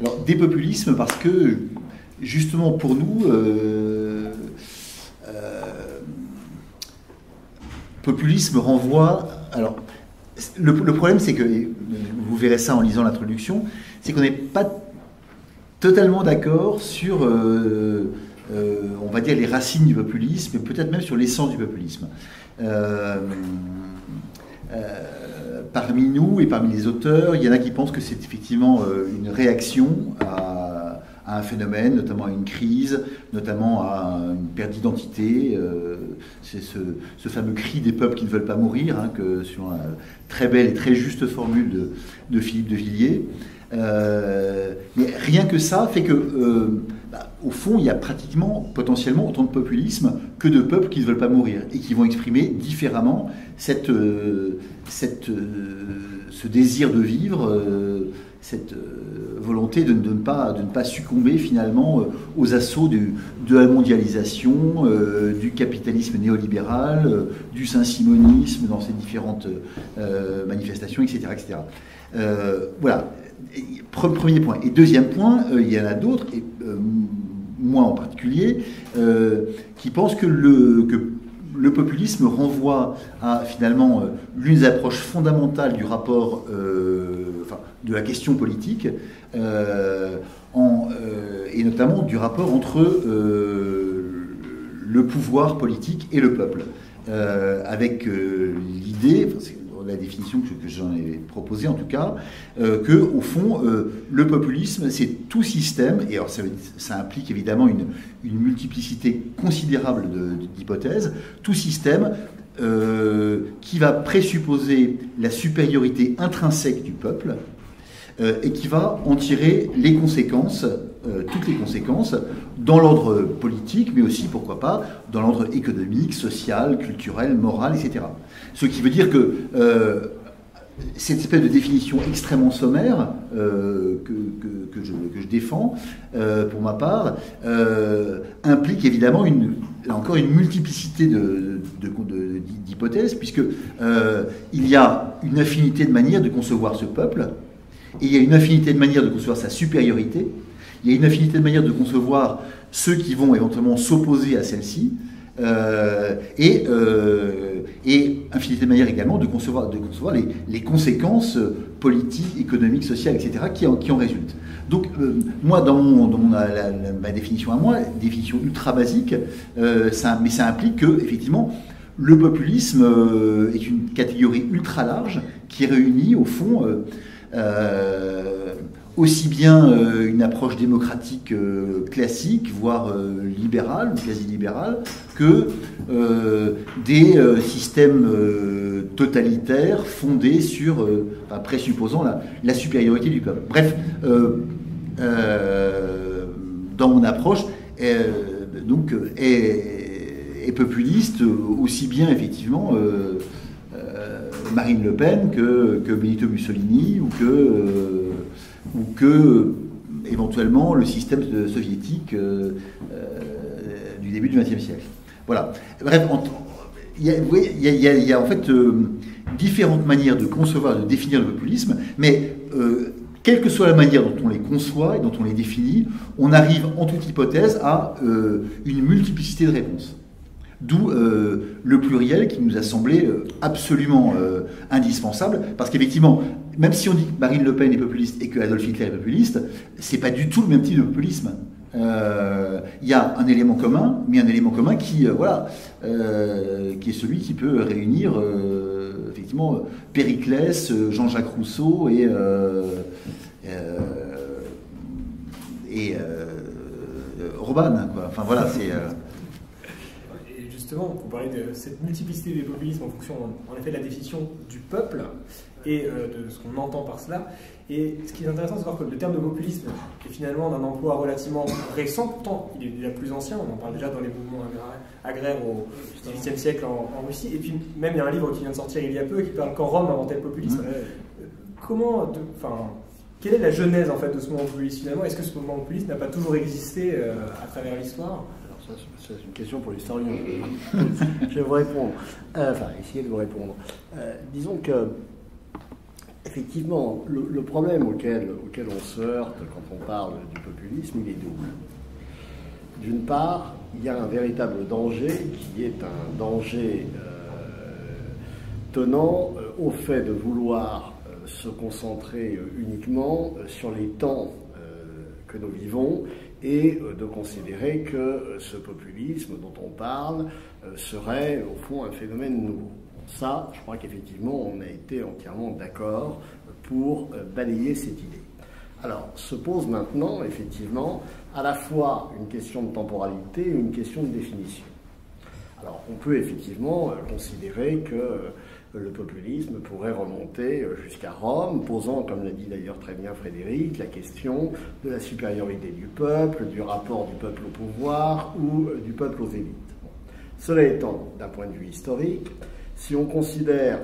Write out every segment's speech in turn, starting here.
Alors, des populismes parce que, justement, pour nous, populisme renvoie... Alors, le problème, c'est que, vous verrez ça en lisant l'introduction, c'est qu'on n'est pas totalement d'accord sur, on va dire, les racines du populisme, et peut-être même sur l'essence du populisme. Parmi nous et parmi les auteurs, il y en a qui pensent que c'est effectivement une réaction à un phénomène, notamment à une crise, notamment à une perte d'identité. C'est ce fameux cri des peuples qui ne veulent pas mourir, hein, que sur une très belle et très juste formule de Philippe de Villiers. Mais rien que ça fait que, au fond, il y a pratiquement, potentiellement, autant de populisme que de peuples qui ne veulent pas mourir et qui vont exprimer différemment ce désir de vivre, cette volonté de ne pas succomber finalement aux assauts de la mondialisation, du capitalisme néolibéral, du saint-simonisme dans ses différentes manifestations, etc. etc. Voilà. Premier point. Et deuxième point, il y en a d'autres, et moi en particulier, qui pensent que le populisme renvoie à finalement l'une des approches fondamentales du rapport, de la question politique, et notamment du rapport entre le pouvoir politique et le peuple, avec l'idée, la définition que j'en ai proposée en tout cas, que au fond, le populisme, c'est tout système, et alors ça implique évidemment une multiplicité considérable d'hypothèses, tout système qui va présupposer la supériorité intrinsèque du peuple, et qui va en tirer les conséquences, toutes les conséquences, dans l'ordre politique, mais aussi, pourquoi pas, dans l'ordre économique, social, culturel, moral, etc. Ce qui veut dire que cette espèce de définition extrêmement sommaire que je défends, pour ma part, implique évidemment encore une multiplicité d'hypothèses, puisque il y a une infinité de manières de concevoir ce peuple, et il y a une infinité de manières de concevoir sa supériorité, il y a une infinité de manières de concevoir ceux qui vont éventuellement s'opposer à celle-ci, et infinité de manières également de concevoir les conséquences politiques, économiques, sociales, etc., qui en résultent. Donc, moi, dans ma définition à moi, définition ultra basique, mais ça implique que, effectivement, le populisme est une catégorie ultra large qui réunit, au fond, aussi bien une approche démocratique classique, voire libérale, quasi-libérale, que des systèmes totalitaires fondés sur, présupposant la supériorité du peuple. Bref, dans mon approche, est populiste aussi bien effectivement Marine Le Pen que Benito Mussolini ou que éventuellement le système soviétique du début du XXe siècle. Voilà. Bref, il y a en fait différentes manières de concevoir, de définir le populisme, mais quelle que soit la manière dont on les conçoit et dont on les définit, on arrive en toute hypothèse à une multiplicité de réponses. D'où le pluriel qui nous a semblé absolument indispensable, parce qu'effectivement, même si on dit que Marine Le Pen est populiste et que Adolf Hitler est populiste, c'est pas du tout le même type de populisme. Il y a un élément commun, mais un élément commun qui est celui qui peut réunir effectivement Périclès, Jean-Jacques Rousseau et Orban, quoi. Enfin voilà, c'est... Justement, vous parlez de cette multiplicité des populismes en fonction, en effet, de la définition du peuple et de ce qu'on entend par cela. Et ce qui est intéressant, c'est de voir que le terme de populisme est finalement d'un emploi relativement récent, pourtant il est déjà plus ancien, on en parle déjà dans les mouvements agraires au XVIIIe siècle en Russie, et puis même il y a un livre qui vient de sortir il y a peu qui parle quand Rome inventait le populisme. Quelle est la genèse en fait de ce mouvement populiste finalement? Est-ce que ce mouvement populiste n'a pas toujours existé à travers l'histoire? C'est une question pour l'historien. Je vais vous répondre. Essayer de vous répondre. Disons que Effectivement, le problème auquel on se heurte quand on parle du populisme, il est double. D'une part, il y a un véritable danger qui est un danger tenant au fait de vouloir se concentrer uniquement sur les temps que nous vivons et de considérer que ce populisme dont on parle serait au fond un phénomène nouveau. Ça, je crois qu'effectivement, on a été entièrement d'accord pour balayer cette idée. Alors, se pose maintenant, effectivement, à la fois une question de temporalité et une question de définition. Alors, on peut effectivement considérer que le populisme pourrait remonter jusqu'à Rome, posant, comme l'a dit d'ailleurs très bien Frédéric, la question de la supériorité du peuple, du rapport du peuple au pouvoir ou du peuple aux élites. Bon. Cela étant, d'un point de vue historique, si on considère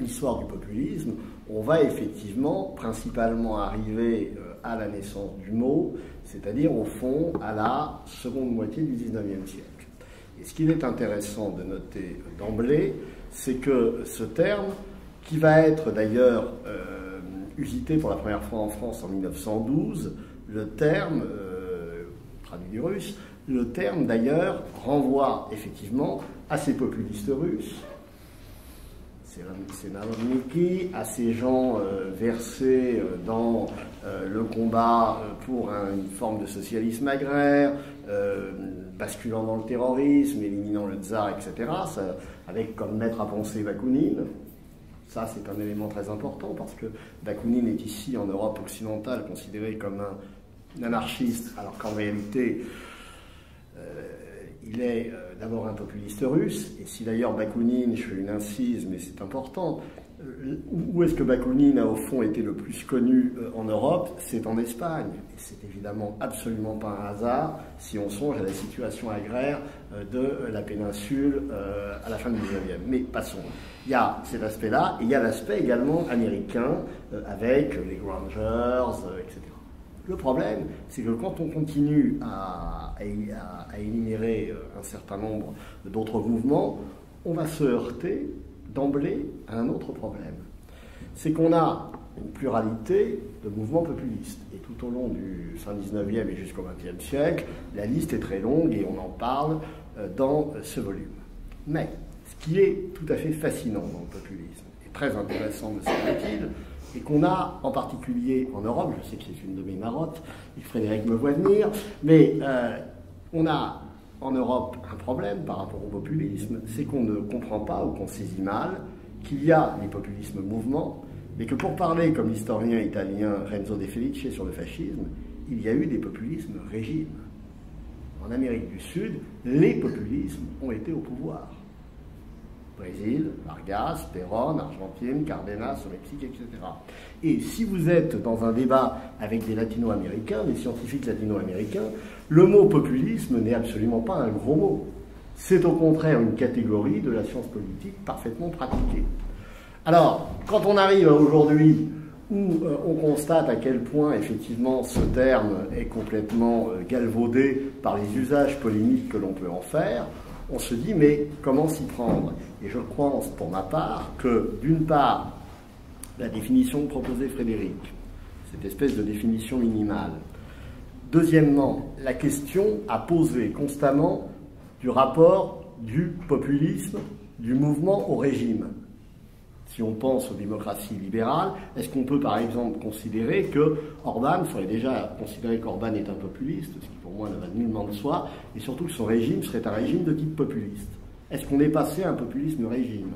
l'histoire du populisme, on va effectivement principalement arriver à la naissance du mot, c'est-à-dire au fond à la seconde moitié du XIXe siècle. Et ce qu'il est intéressant de noter d'emblée, c'est que ce terme, qui va être d'ailleurs usité pour la première fois en France en 1912, le terme, traduit du russe, le terme d'ailleurs renvoie effectivement à ces populistes russes, c'est Narodniki, à ces gens versés dans le combat pour une forme de socialisme agraire, basculant dans le terrorisme, éliminant le tsar, etc., ça, avec comme maître à penser Bakounine. Ça, c'est un élément très important, parce que Bakounine est ici, en Europe occidentale, considéré comme un anarchiste, alors qu'en réalité, il est d'abord un populiste russe, et si d'ailleurs Bakounine, je fais une incise, mais c'est important, où est-ce que Bakounine a au fond été le plus connu en Europe? C'est en Espagne. Et c'est évidemment absolument pas un hasard si on songe à la situation agraire de la péninsule à la fin du 19e. Mais passons. Il y a cet aspect-là, et il y a l'aspect également américain avec les Grangers, etc. Le problème, c'est que quand on continue à énumérer un certain nombre d'autres mouvements, on va se heurter d'emblée à un autre problème. C'est qu'on a une pluralité de mouvements populistes. Et tout au long du fin 19e et jusqu'au 20e siècle, la liste est très longue et on en parle dans ce volume. Mais ce qui est tout à fait fascinant dans le populisme, et très intéressant me semble-t-il, et qu'on a en particulier en Europe, je sais que c'est une de mes marottes, et Frédéric me voit venir, mais on a en Europe un problème par rapport au populisme, c'est qu'on ne comprend pas ou qu'on saisit mal qu'il y a les populismes mouvements, mais que pour parler comme l'historien italien Renzo De Felice sur le fascisme, il y a eu des populismes régimes. En Amérique du Sud, les populismes ont été au pouvoir. Brésil, Vargas, Perón, Argentine, Cardenas au Mexique, etc. Et si vous êtes dans un débat avec des latino-américains, des scientifiques latino-américains, le mot populisme n'est absolument pas un gros mot. C'est au contraire une catégorie de la science politique parfaitement pratiquée. Alors, quand on arrive aujourd'hui où on constate à quel point effectivement ce terme est complètement galvaudé par les usages polémiques que l'on peut en faire, on se dit, mais comment s'y prendre? Et je crois, pour ma part, que d'une part, la définition proposée Frédéric, cette espèce de définition minimale. Deuxièmement, la question à poser constamment du rapport du populisme, du mouvement au régime. Si on pense aux démocraties libérales, est-ce qu'on peut par exemple considérer que Orban, il faudrait déjà considérer qu'Orban est un populiste, ce qui pour moi ne va nullement de soi, et surtout que son régime serait un régime de type populiste. Est-ce qu'on est passé à un populisme régime?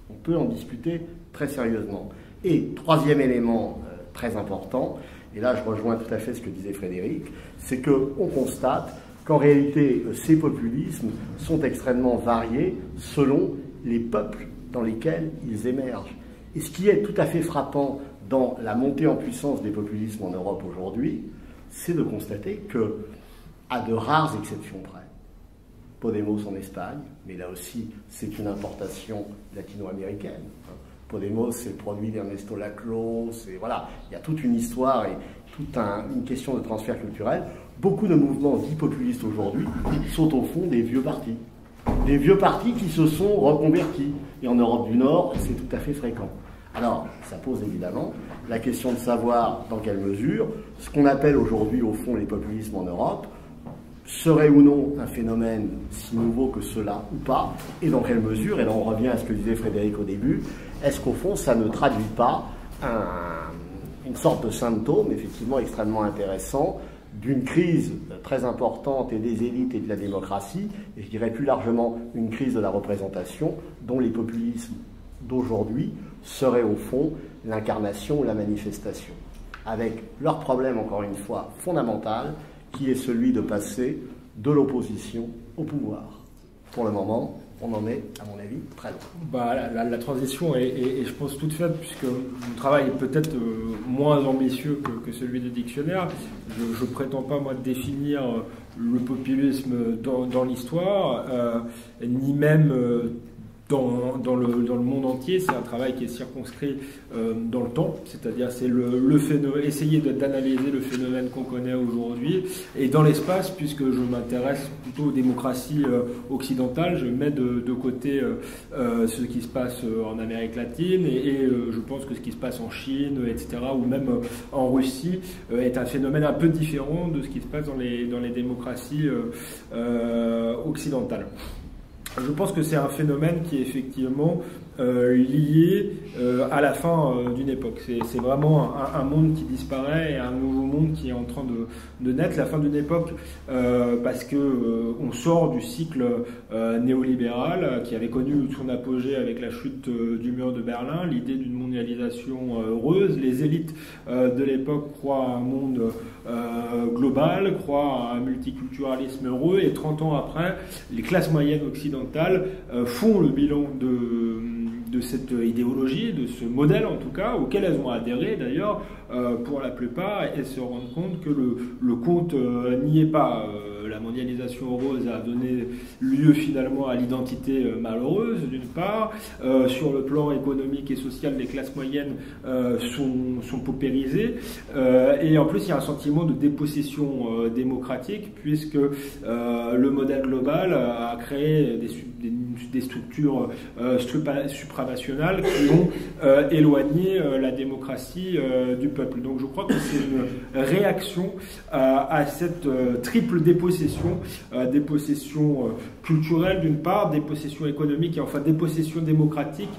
On peut en discuter très sérieusement. Et troisième élément très important, et là je rejoins tout à fait ce que disait Frédéric, c'est qu'on constate qu'en réalité ces populismes sont extrêmement variés selon les peuples dans lesquels ils émergent. Et ce qui est tout à fait frappant dans la montée en puissance des populismes en Europe aujourd'hui, c'est de constater que, à de rares exceptions près, Podemos en Espagne, mais là aussi c'est une importation latino-américaine. Podemos, c'est le produit d'Ernesto Laclau, voilà, il y a toute une histoire et toute une question de transfert culturel. Beaucoup de mouvements dits populistes aujourd'hui sont au fond des vieux partis. Des vieux partis qui se sont reconvertis. Et en Europe du Nord, c'est tout à fait fréquent. Alors, ça pose évidemment la question de savoir dans quelle mesure ce qu'on appelle aujourd'hui au fond les populismes en Europe serait ou non un phénomène si nouveau que cela ou pas, et dans quelle mesure, et là on revient à ce que disait Frédéric au début, est-ce qu'au fond ça ne traduit pas une sorte de symptôme effectivement extrêmement intéressant d'une crise très importante et des élites et de la démocratie, et je dirais plus largement une crise de la représentation dont les populismes d'aujourd'hui seraient au fond l'incarnation ou la manifestation, avec leur problème encore une fois fondamental, qui est celui de passer de l'opposition au pouvoir. Pour le moment, on en est, à mon avis, très loin. La transition est, je pense, toute faite, puisque mon travail est peut-être moins ambitieux que celui des dictionnaires. Je ne prétends pas, moi, définir le populisme dans l'histoire, ni même dans le monde entier. C'est un travail qui est circonscrit dans le temps, c'est-à-dire c'est le phénomène, essayer d'analyser le phénomène qu'on connaît aujourd'hui, et dans l'espace, puisque je m'intéresse plutôt aux démocraties occidentales, je mets de côté ce qui se passe en Amérique latine, et je pense que ce qui se passe en Chine, etc., ou même en Russie, est un phénomène un peu différent de ce qui se passe dans les démocraties occidentales. Je pense que c'est un phénomène qui est effectivement lié à la fin d'une époque. C'est vraiment un monde qui disparaît et un nouveau monde qui est en train de naître. La fin d'une époque parce que on sort du cycle néolibéral qui avait connu son apogée avec la chute du mur de Berlin, l'idée d'une mondialisation heureuse. Les élites de l'époque croient à un monde global, croient à un multiculturalisme heureux, et 30 ans après, les classes moyennes occidentales font le bilan de cette idéologie, de ce modèle en tout cas, auquel elles ont adhéré d'ailleurs pour la plupart, et se rendent compte que le compte n'y est pas. La mondialisation heureuse a donné lieu finalement à l'identité malheureuse d'une part. Sur le plan économique et social, les classes moyennes sont paupérisées, et en plus il y a un sentiment de dépossession démocratique, puisque le modèle global a créé des structures supranationales qui ont éloigné la démocratie du peuple. Donc je crois que c'est une réaction à cette triple dépossession, dépossession culturelle d'une part, dépossession économique et enfin dépossession démocratique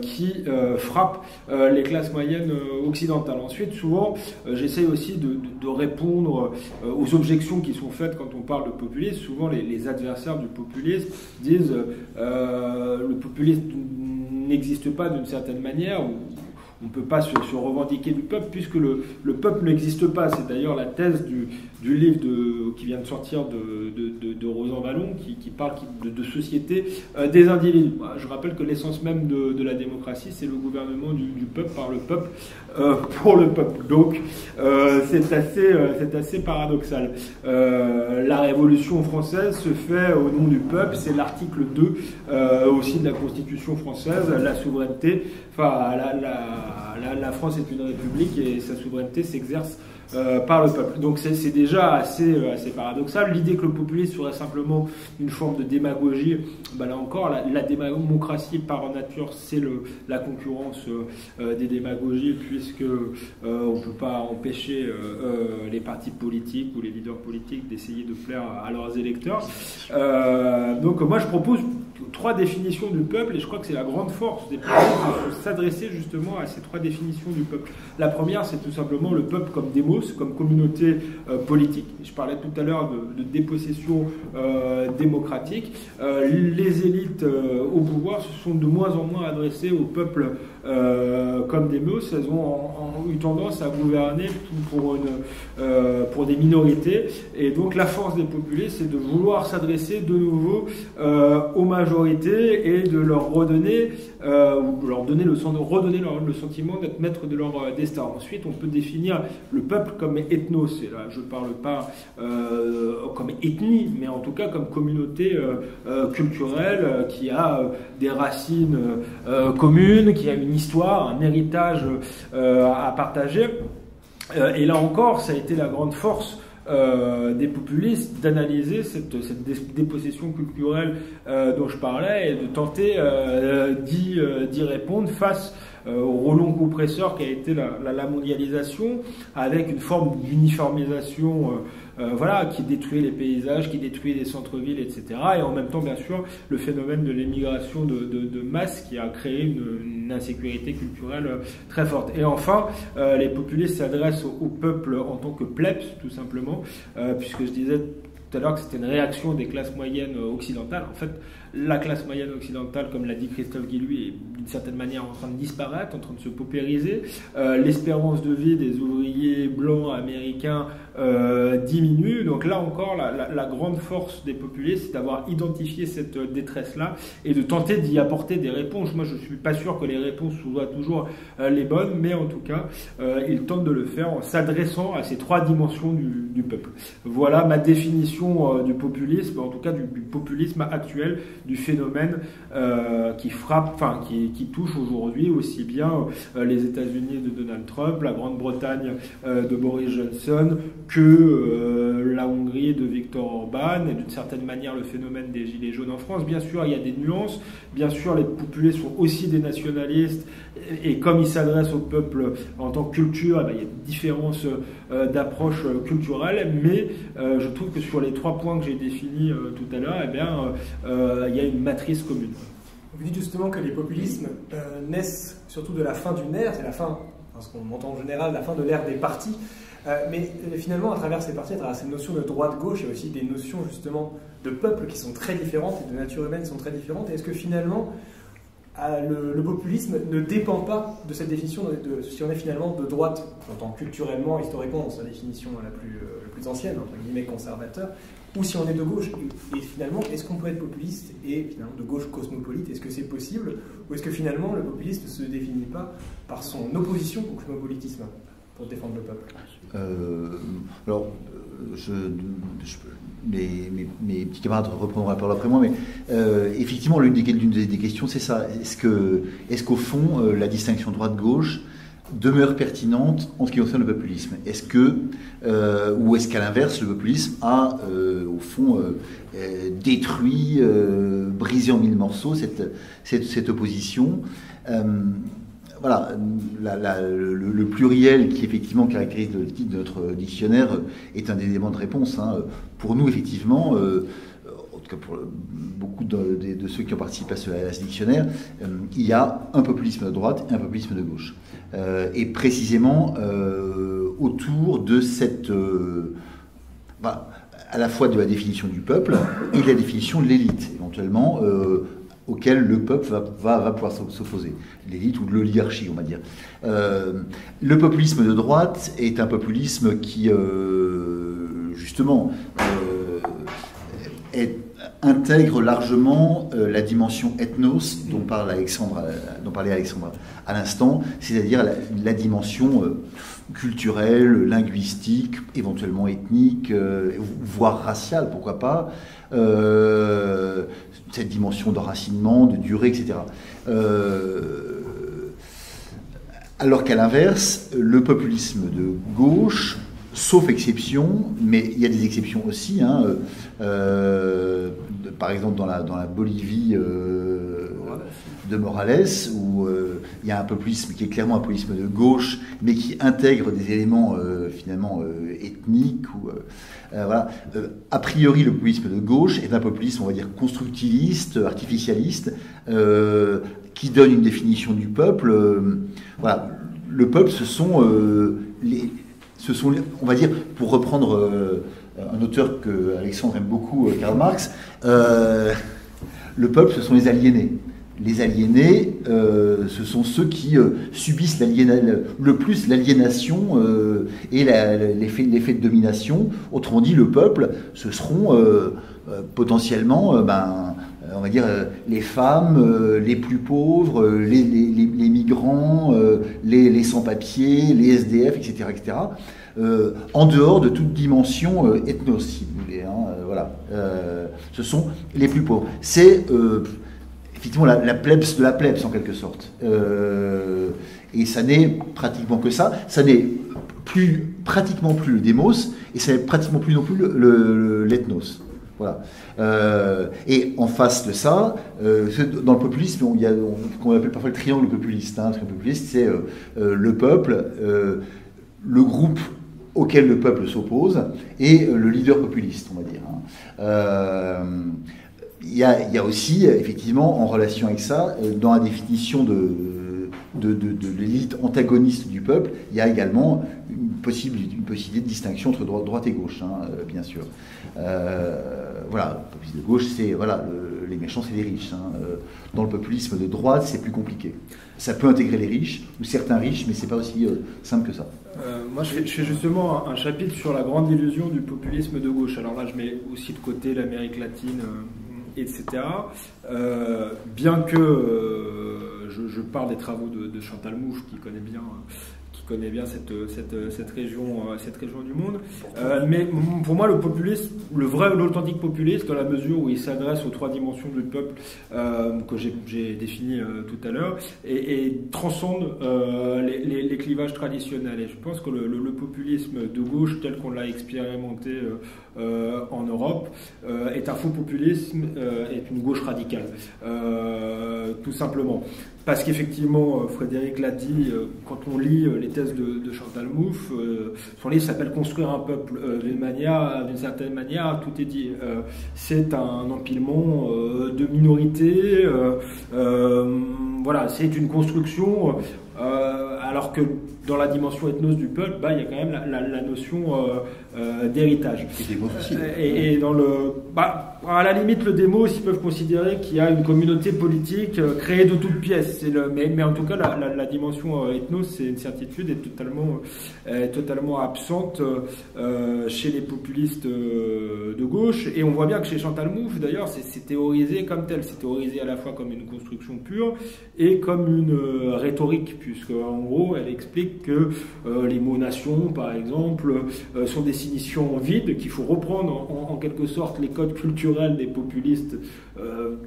qui frappe les classes moyennes occidentales. Ensuite, souvent, j'essaye aussi de répondre aux objections qui sont faites quand on parle de populisme. Souvent, les adversaires du populisme disent le populisme n'existe pas d'une certaine manière, ou on ne peut pas se revendiquer du peuple puisque le peuple n'existe pas. C'est d'ailleurs la thèse du livre qui vient de sortir de Rosan Vallon qui parle de société des individus. Je rappelle que l'essence même de la démocratie, c'est le gouvernement du peuple par le peuple pour le peuple. Donc c'est assez paradoxal. La Révolution française se fait au nom du peuple, c'est l'article 2 aussi de la Constitution française, la souveraineté, enfin la France est une république et sa souveraineté s'exerce par le peuple. Donc c'est déjà assez paradoxal. L'idée que le populisme serait simplement une forme de démagogie, là encore, la démocratie par nature, c'est la concurrence des démagogies, puisque on ne peut pas empêcher les partis politiques ou les leaders politiques d'essayer de plaire à leurs électeurs. Donc moi je propose 3 définitions du peuple, et je crois que c'est la grande force des peuples de s'adresser justement à ces 3 définitions du peuple. La première, c'est tout simplement le peuple comme démos, comme communauté politique. Je parlais tout à l'heure de dépossession démocratique. Les élites au pouvoir se sont de moins en moins adressées au peuple comme démos. Elles ont eu tendance à gouverner pour des minorités, et donc la force des populistes, c'est de vouloir s'adresser de nouveau aux majorités et de leur redonner le sentiment d'être maître de leur destin. Ensuite, on peut définir le peuple comme ethnos, et là je ne parle pas comme ethnie, mais en tout cas comme communauté culturelle qui a des racines communes, qui a une histoire, un héritage à partager. Et là encore, ça a été la grande force des populistes d'analyser cette dépossession culturelle dont je parlais, et de tenter d'y répondre face au rouleau compresseur qui a été la mondialisation, avec une forme d'uniformisation voilà, qui détruit les paysages, qui détruit les centres-villes, etc. Et en même temps, bien sûr, le phénomène de l'émigration de masse qui a créé une insécurité culturelle très forte. Et enfin, les populistes s'adressent au peuple en tant que plebs, tout simplement, puisque je disais tout à l'heure que c'était une réaction des classes moyennes occidentales. En fait, la classe moyenne occidentale, comme l'a dit Christophe Guilluy, est d'une certaine manière en train de disparaître, en train de se paupériser. L'espérance de vie des ouvriers blancs américains diminue. Donc là encore, la grande force des populistes, c'est d'avoir identifié cette détresse-là et de tenter d'y apporter des réponses. Moi, je ne suis pas sûr que les réponses soient toujours les bonnes, mais en tout cas, ils tentent de le faire en s'adressant à ces trois dimensions du peuple. Voilà ma définition du populisme, en tout cas du populisme actuel, du phénomène qui frappe, enfin qui touche aujourd'hui aussi bien les États-Unis de Donald Trump, la Grande-Bretagne de Boris Johnson, que la Hongrie de Viktor Orban, et d'une certaine manière le phénomène des Gilets jaunes en France. Bien sûr, il y a des nuances, bien sûr les populistes sont aussi des nationalistes, et comme ils s'adressent au peuple en tant que culture, il y a des différences d'approche culturelle, mais je trouve que sur les trois points que j'ai définis tout à l'heure, il y a une matrice commune. Vous dites justement que les populismes naissent surtout de la fin d'une ère, c'est la fin, ce qu'on entend en général, la fin de l'ère des partis, mais finalement à travers ces partis, à travers ces notions de droite-gauche, il y a aussi des notions justement de peuple qui sont très différentes et de nature humaine qui sont très différentes. Et est-ce que finalement le populisme ne dépend pas de cette définition si on est finalement de droite, j'entends culturellement, historiquement, dans sa définition la plus ancienne, entre guillemets conservateur, ou si on est de gauche, et finalement, est-ce qu'on peut être populiste et finalement de gauche cosmopolite? Est-ce que c'est possible? Ou est-ce que finalement le populisme ne se définit pas par son opposition au cosmopolitisme pour défendre le peuple? Alors, mes petits camarades reprendront la parole après moi, mais effectivement, l'une des questions, c'est ça. Est-ce qu'au fond, la distinction droite-gauche demeure pertinente en ce qui concerne le populisme? Ou est-ce qu'à l'inverse, le populisme a, au fond, détruit, brisé en mille morceaux cette opposition? Voilà, le pluriel qui effectivement caractérise le titre de notre dictionnaire est un des éléments de réponse. Pour nous, effectivement, en tout cas pour beaucoup de ceux qui ont participé à ce dictionnaire, il y a un populisme de droite et un populisme de gauche. Et précisément autour de cette... à la fois de la définition du peuple et de la définition de l'élite, éventuellement, auquel le peuple va pouvoir s'opposer. L'élite ou de l'oligarchie, on va dire. Le populisme de droite est un populisme qui, justement, intègre largement la dimension ethnos dont parlait Alexandre à l'instant, c'est-à-dire la dimension culturelle, linguistique, éventuellement ethnique, voire raciale, pourquoi pas, cette dimension d'enracinement, de durée, etc. Alors qu'à l'inverse, le populisme de gauche, sauf exception, mais il y a des exceptions aussi, par exemple dans la Bolivie de Morales, où il y a un populisme qui est clairement un populisme de gauche, mais qui intègre des éléments finalement ethniques. Voilà. A priori, le populisme de gauche est un populisme, on va dire, constructiviste, artificialiste, qui donne une définition du peuple. Voilà. Le peuple, ce sont, on va dire, pour reprendre un auteur que Alexandre aime beaucoup, Karl Marx, le peuple, ce sont les aliénés. Les aliénés, ce sont ceux qui subissent le plus l'aliénation et l'effet de domination. Autrement dit, le peuple, ce seront potentiellement, on va dire, les femmes, les plus pauvres, les migrants, les sans-papiers, les SDF, etc., etc. En dehors de toute dimension ethnos, si vous voulez. Voilà. Ce sont les plus pauvres. C'est effectivement la plebs de la plebs, en quelque sorte. Et ça n'est pratiquement que ça. Ça n'est pratiquement plus le démos, et ça n'est pratiquement plus non plus l'ethnos. Voilà. Et en face de ça, dans le populisme, il y a ce qu'on appelle parfois le triangle populiste. Le triangle populiste, c'est le peuple, le groupe auquel le peuple s'oppose et le leader populiste, on va dire. Il y a aussi, effectivement, en relation avec ça, dans la définition de l'élite antagoniste du peuple, il y a également une possibilité de distinction entre droite et gauche, bien sûr. Voilà, le populisme de gauche, c'est les méchants, c'est les riches. Dans le populisme de droite, c'est plus compliqué. Ça peut intégrer les riches, ou certains riches, mais c'est pas aussi simple que ça. Moi, je fais justement un chapitre sur la grande illusion du populisme de gauche. Alors là, je mets aussi de côté l'Amérique latine, etc. Bien que je parle des travaux de Chantal Mouffe, qui connaît bien cette région du monde. Mais pour moi, le populisme, l'authentique populiste, dans la mesure où il s'adresse aux 3 dimensions du peuple que j'ai définies tout à l'heure, et transcende les clivages traditionnels. Et je pense que le populisme de gauche, tel qu'on l'a expérimenté en Europe, est un faux populisme, est une gauche radicale, tout simplement. Parce qu'effectivement, Frédéric l'a dit, quand on lit les thèses de Chantal Mouffe, son livre s'appelle « Construire un peuple ». D'une certaine manière, tout est dit. C'est un empilement de minorités, voilà, c'est une construction, alors que dans la dimension ethnos du peuple, il y a quand même la notion d'héritage. Et dans à la limite, le démos, ils peuvent considérer qu'il y a une communauté politique créée de toutes pièces. Mais en tout cas, la dimension ethnos, c'est une certitude, est totalement absente chez les populistes de gauche. Et on voit bien que chez Chantal Mouffe, d'ailleurs, c'est théorisé comme tel. C'est théorisé à la fois comme une construction pure et comme une rhétorique, puisque en gros, elle explique que les mots nation, par exemple, sont des signifiants vides, qu'il faut reprendre en quelque sorte les codes culturels des populistes,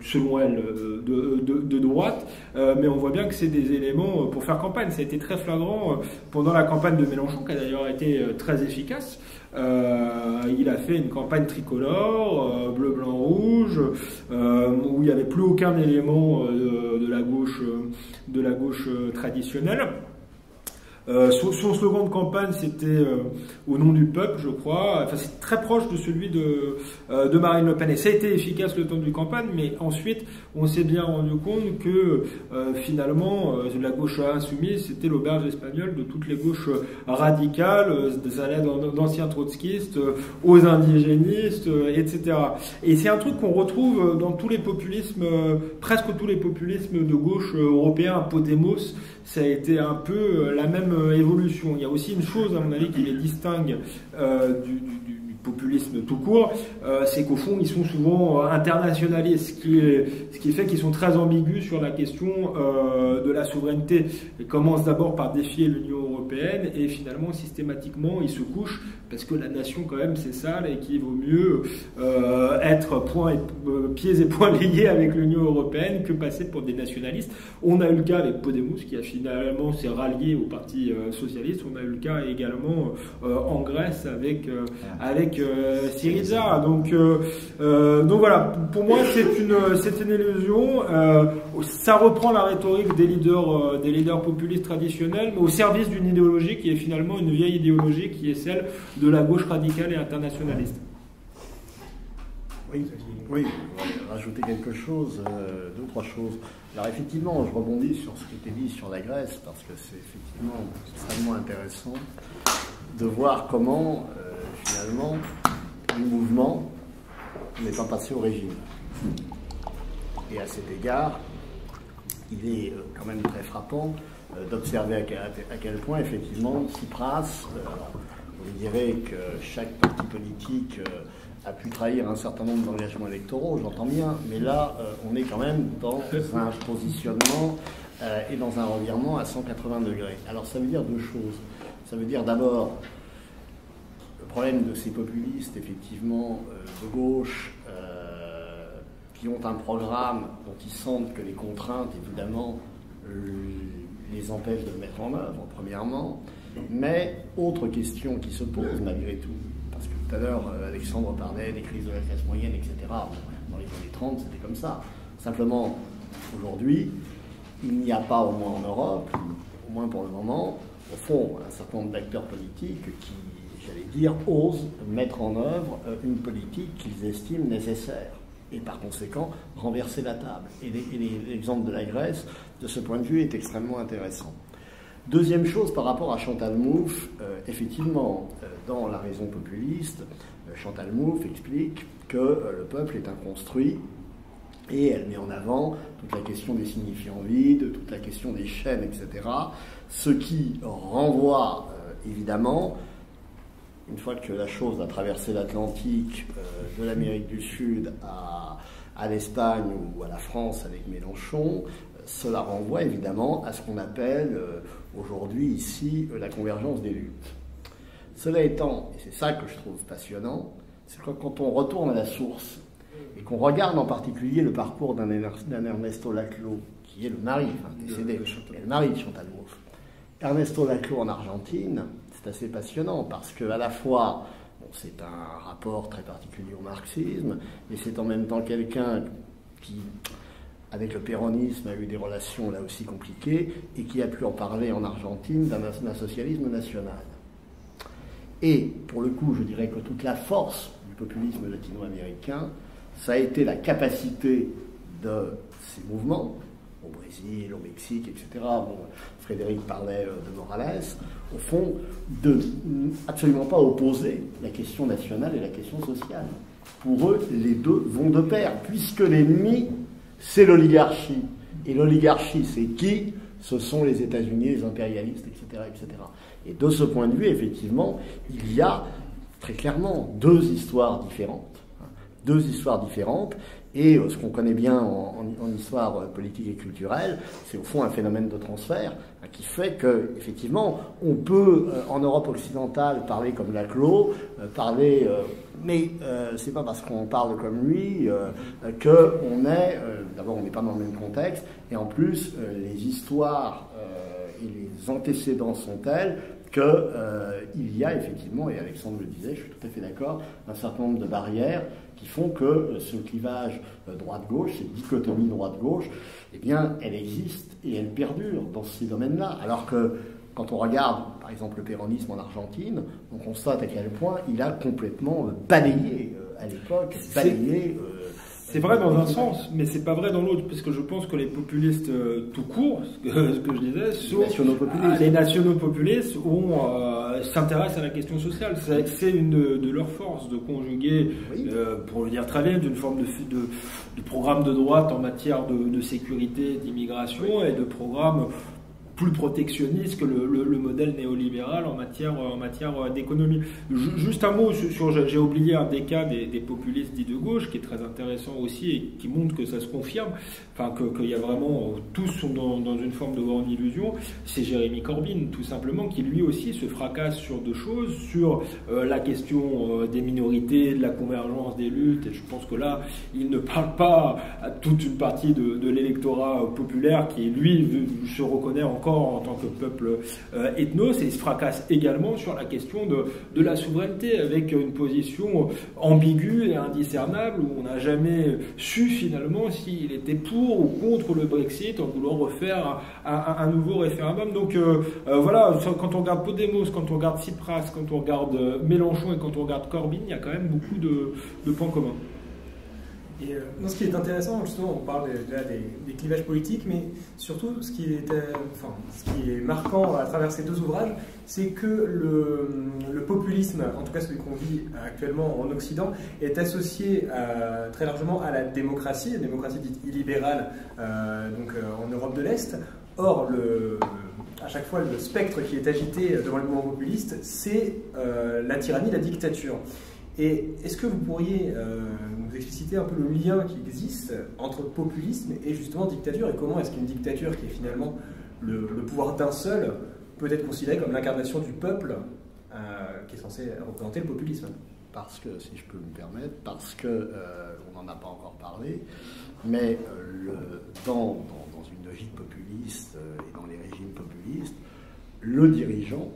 selon elle, de droite, mais on voit bien que c'est des éléments pour faire campagne. Ça a été très flagrant pendant la campagne de Mélenchon, qui a d'ailleurs été très efficace. Il a fait une campagne tricolore, bleu, blanc, rouge, où il n'y avait plus aucun élément de la gauche traditionnelle. Son slogan de campagne, c'était au nom du peuple, je crois. Enfin, c'est très proche de celui de Marine Le Pen. Et ça a été efficace le temps du campagne, mais ensuite, on s'est bien rendu compte que finalement, la gauche insoumise, c'était l'auberge espagnole de toutes les gauches radicales. Ça allait d'anciens trotskistes aux indigénistes, etc. Et c'est un truc qu'on retrouve dans tous les populismes, presque tous les populismes de gauche européens. Podemos, ça a été un peu la même évolution. Il y a aussi une chose, à mon avis, qui les distingue du populisme tout court, c'est qu'au fond, ils sont souvent internationalistes, ce qui fait qu'ils sont très ambigus sur la question de la souveraineté. Ils commencent d'abord par défier l'Union européenne et finalement, systématiquement, ils se couchent parce que la nation, quand même, c'est sale et qu'il vaut mieux être pieds et poings liés avec l'Union européenne que passer pour des nationalistes. On a eu le cas avec Podemos, qui a finalement s'est rallié au Parti socialiste. On a eu le cas également en Grèce avec Syriza. Donc voilà, pour moi c'est une illusion. Ça reprend la rhétorique des leaders populistes traditionnels, mais au service d'une idéologie qui est finalement une vieille idéologie, qui est celle de la gauche radicale et internationaliste. Oui, je vais rajouter quelque chose, 2-3 choses. Alors effectivement, je rebondis sur ce qui était dit sur la Grèce, parce que c'est effectivement extrêmement intéressant de voir comment finalement le mouvement n'est pas passé au régime. Et à cet égard, il est quand même très frappant d'observer à quel point effectivement Tsipras, vous direz que chaque parti politique a pu trahir un certain nombre d'engagements électoraux, j'entends bien, mais là, on est quand même dans un positionnement et dans un revirement à 180 degrés. Alors ça veut dire 2 choses. Ça veut dire d'abord le problème de ces populistes, effectivement, de gauche, qui ont un programme dont ils sentent que les contraintes, évidemment, les empêchent de le mettre en œuvre, premièrement. Mais autre question qui se pose malgré tout, parce que tout à l'heure, Alexandre parlait des crises de la classe moyenne, etc. Dans les années 30, c'était comme ça. Simplement, aujourd'hui, il n'y a pas, au moins en Europe, au moins pour le moment, au fond, un certain nombre d'acteurs politiques qui, j'allais dire, osent mettre en œuvre une politique qu'ils estiment nécessaire et par conséquent renverser la table. Et l'exemple de la Grèce, de ce point de vue, est extrêmement intéressant. Deuxième chose, par rapport à Chantal Mouffe, effectivement, dans La raison populiste, Chantal Mouffe explique que le peuple est inconstruit et elle met en avant toute la question des signifiants vides, toute la question des chaînes, etc. Ce qui renvoie, évidemment, une fois que la chose a traversé l'Atlantique, de l'Amérique du Sud à l'Espagne ou à la France avec Mélenchon, cela renvoie évidemment à ce qu'on appelle aujourd'hui ici la convergence des luttes. Cela étant, et c'est ça que je trouve passionnant, c'est que quand on retourne à la source et qu'on regarde en particulier le parcours d'un Ernesto Laclau, qui est le mari, décédé, le mari de Chantal Mouffe. Ernesto Laclau en Argentine, c'est assez passionnant parce qu'à la fois, bon, c'est un rapport très particulier au marxisme, mais c'est en même temps quelqu'un qui, avec le péronisme, a eu des relations là aussi compliquées et qui a pu en parler en Argentine d'un socialisme national. Et pour le coup, je dirais que toute la force du populisme latino-américain, ça a été la capacité de ces mouvements, au Brésil, au Mexique, etc. Bon, Frédéric parlait de Morales, au fond, de absolument pas opposer la question nationale et la question sociale. Pour eux, les deux vont de pair, puisque l'ennemi, c'est l'oligarchie. Et l'oligarchie, c'est qui? Ce sont les États-Unis, les impérialistes, etc., etc. Et de ce point de vue, effectivement, il y a très clairement deux histoires différentes. Deux histoires différentes. Et ce qu'on connaît bien en histoire politique et culturelle, c'est au fond un phénomène de transfert qui fait que, effectivement, on peut en Europe occidentale parler comme Laclau, mais c'est pas parce qu'on parle comme lui que on est. D'abord, on n'est pas dans le même contexte, et en plus, les histoires et les antécédents sont tels qu'il y a effectivement, et Alexandre le disait, je suis tout à fait d'accord, un certain nombre de barrières qui font que ce clivage droite-gauche, cette dichotomie droite-gauche, eh bien, elle existe et elle perdure dans ces domaines-là. Alors que quand on regarde, par exemple, le péronisme en Argentine, on constate à quel point il a complètement balayé, à l'époque, c'est vrai dans un sens, mais c'est pas vrai dans l'autre, parce que je pense que les populistes tout court, ce que je disais, sont les nationaux populistes s'intéressent à la question sociale. C'est une de leurs forces de conjuguer, oui, pour le dire très bien, d'une forme de programme de droite en matière de sécurité, d'immigration, oui, et de programme plus protectionniste que le modèle néolibéral en matière d'économie. Juste un mot j'ai oublié un des cas des populistes dits de gauche qui est très intéressant aussi et qui montre que ça se confirme, enfin qu'il y a vraiment, tous sont dans une forme de grande illusion. C'est Jérémy Corbyn, tout simplement, qui lui aussi se fracasse sur deux choses, sur la question des minorités, de la convergence des luttes, et je pense que là, il ne parle pas à toute une partie de l'électorat populaire qui, lui, se reconnaît encore en tant que peuple ethnos, et il se fracasse également sur la question de la souveraineté, avec une position ambiguë et indiscernable, où on n'a jamais su finalement s'il était pour ou contre le Brexit, en voulant refaire un nouveau référendum. Donc voilà, quand on regarde Podemos, quand on regarde Tsipras, quand on regarde Mélenchon et quand on regarde Corbyn, il y a quand même beaucoup de points communs. Et ce qui est intéressant, justement, on parle déjà des clivages politiques, mais surtout ce qui est marquant à travers ces deux ouvrages, c'est que le populisme, en tout cas celui qu'on vit actuellement en Occident, est associé très largement à la démocratie dite illibérale, en Europe de l'Est. Or, à chaque fois, le spectre qui est agité devant le mouvement populiste, c'est la tyrannie, la dictature. Et est-ce que vous pourriez nous expliciter un peu le lien qui existe entre populisme et justement dictature, et comment est-ce qu'une dictature qui est finalement le pouvoir d'un seul peut être considérée comme l'incarnation du peuple qui est censé représenter le populisme? Parce que, si je peux me permettre, on n'en a pas encore parlé, mais dans une logique populiste et dans les régimes populistes, le dirigeant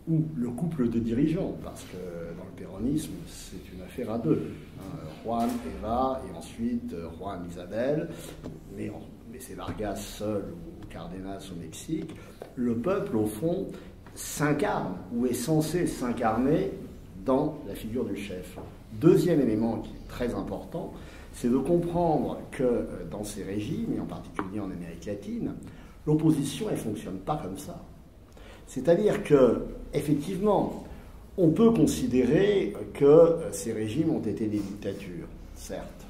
ou le couple de dirigeants, parce que dans le péronisme, c'est une affaire à deux. Juan, Eva, et ensuite Juan, Isabel, mais c'est Vargas seul ou Cardenas au Mexique. Le peuple, au fond, s'incarne, ou est censé s'incarner dans la figure du chef. Deuxième élément qui est très important, c'est de comprendre que dans ces régimes, et en particulier en Amérique latine, l'opposition, elle ne fonctionne pas comme ça. C'est-à-dire que, effectivement, on peut considérer que ces régimes ont été des dictatures, certes.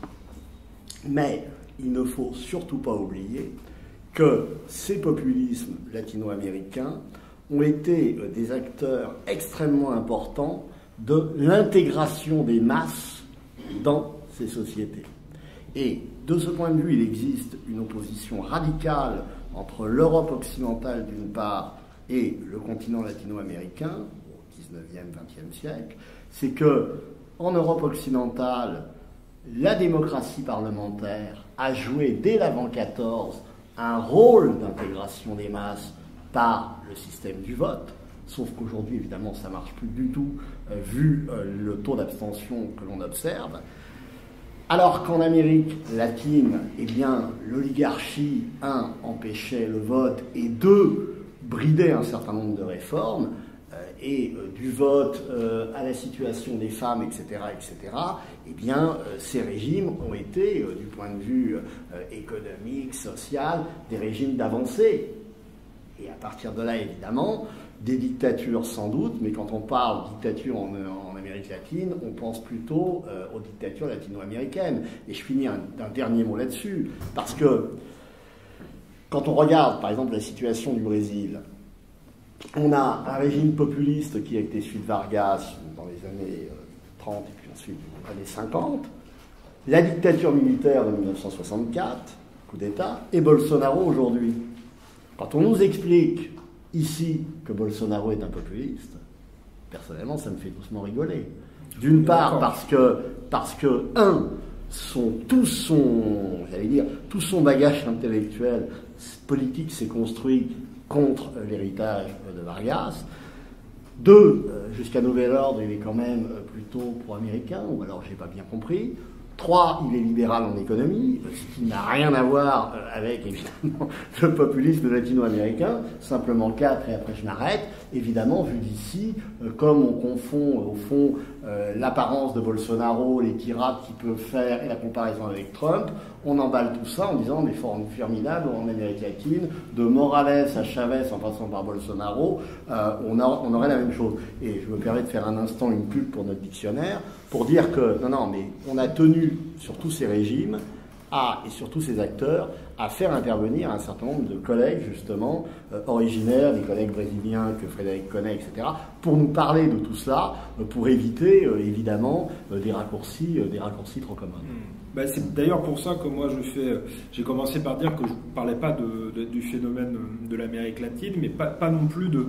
Mais il ne faut surtout pas oublier que ces populismes latino-américains ont été des acteurs extrêmement importants de l'intégration des masses dans ces sociétés. Et de ce point de vue, il existe une opposition radicale entre l'Europe occidentale d'une part et le continent latino-américain au XIXe, XXe siècle. C'est que en Europe occidentale, la démocratie parlementaire a joué dès l'avant 14 un rôle d'intégration des masses par le système du vote, sauf qu'aujourd'hui, évidemment, ça ne marche plus du tout, vu le taux d'abstention que l'on observe. Alors qu'en Amérique latine, eh bien, l'oligarchie, 1, empêchait le vote, et 2, bridait un certain nombre de réformes, et du vote à la situation des femmes, etc., eh bien, ces régimes ont été, du point de vue économique, social, des régimes d'avancée. Et à partir de là, évidemment, des dictatures sans doute, mais quand on parle de dictature en Amérique latine, on pense plutôt aux dictatures latino-américaines. Et je finis d'un dernier mot là-dessus, parce que quand on regarde, par exemple, la situation du Brésil, on a un régime populiste qui a été celui de Vargas dans les années 30 et puis ensuite les années 50, la dictature militaire de 1964, coup d'État, et Bolsonaro aujourd'hui. Quand on nous explique ici que Bolsonaro est un populiste, personnellement, ça me fait doucement rigoler. D'une part, parce que tout son bagage intellectuel, politique s'est construit contre l'héritage de Vargas. 2, jusqu'à nouvel ordre, il est quand même plutôt pro-américain, ou alors j'ai pas bien compris. 3, il est libéral en économie, ce qui n'a rien à voir avec, évidemment, le populisme latino-américain. Simplement 4, et après je m'arrête. Évidemment, vu d'ici, comme on confond, au fond, l'apparence de Bolsonaro, les tirades qu'il peut faire et la comparaison avec Trump, on emballe tout ça en disant, mais formidable, en Amérique latine, de Morales à Chavez en passant par Bolsonaro, on aurait la même chose. Et je me permets de faire un instant une pub pour notre dictionnaire, pour dire que, non, mais on a tenu sur tous ces régimes, et sur tous ces acteurs, à faire intervenir un certain nombre de collègues, justement, originaires, des collègues brésiliens que Frédéric connaît, etc., pour nous parler de tout cela, pour éviter, évidemment, des raccourcis trop communs. Ben c'est d'ailleurs pour ça que moi j'ai commencé par dire que je ne parlais pas du phénomène de l'Amérique latine, mais pas non plus de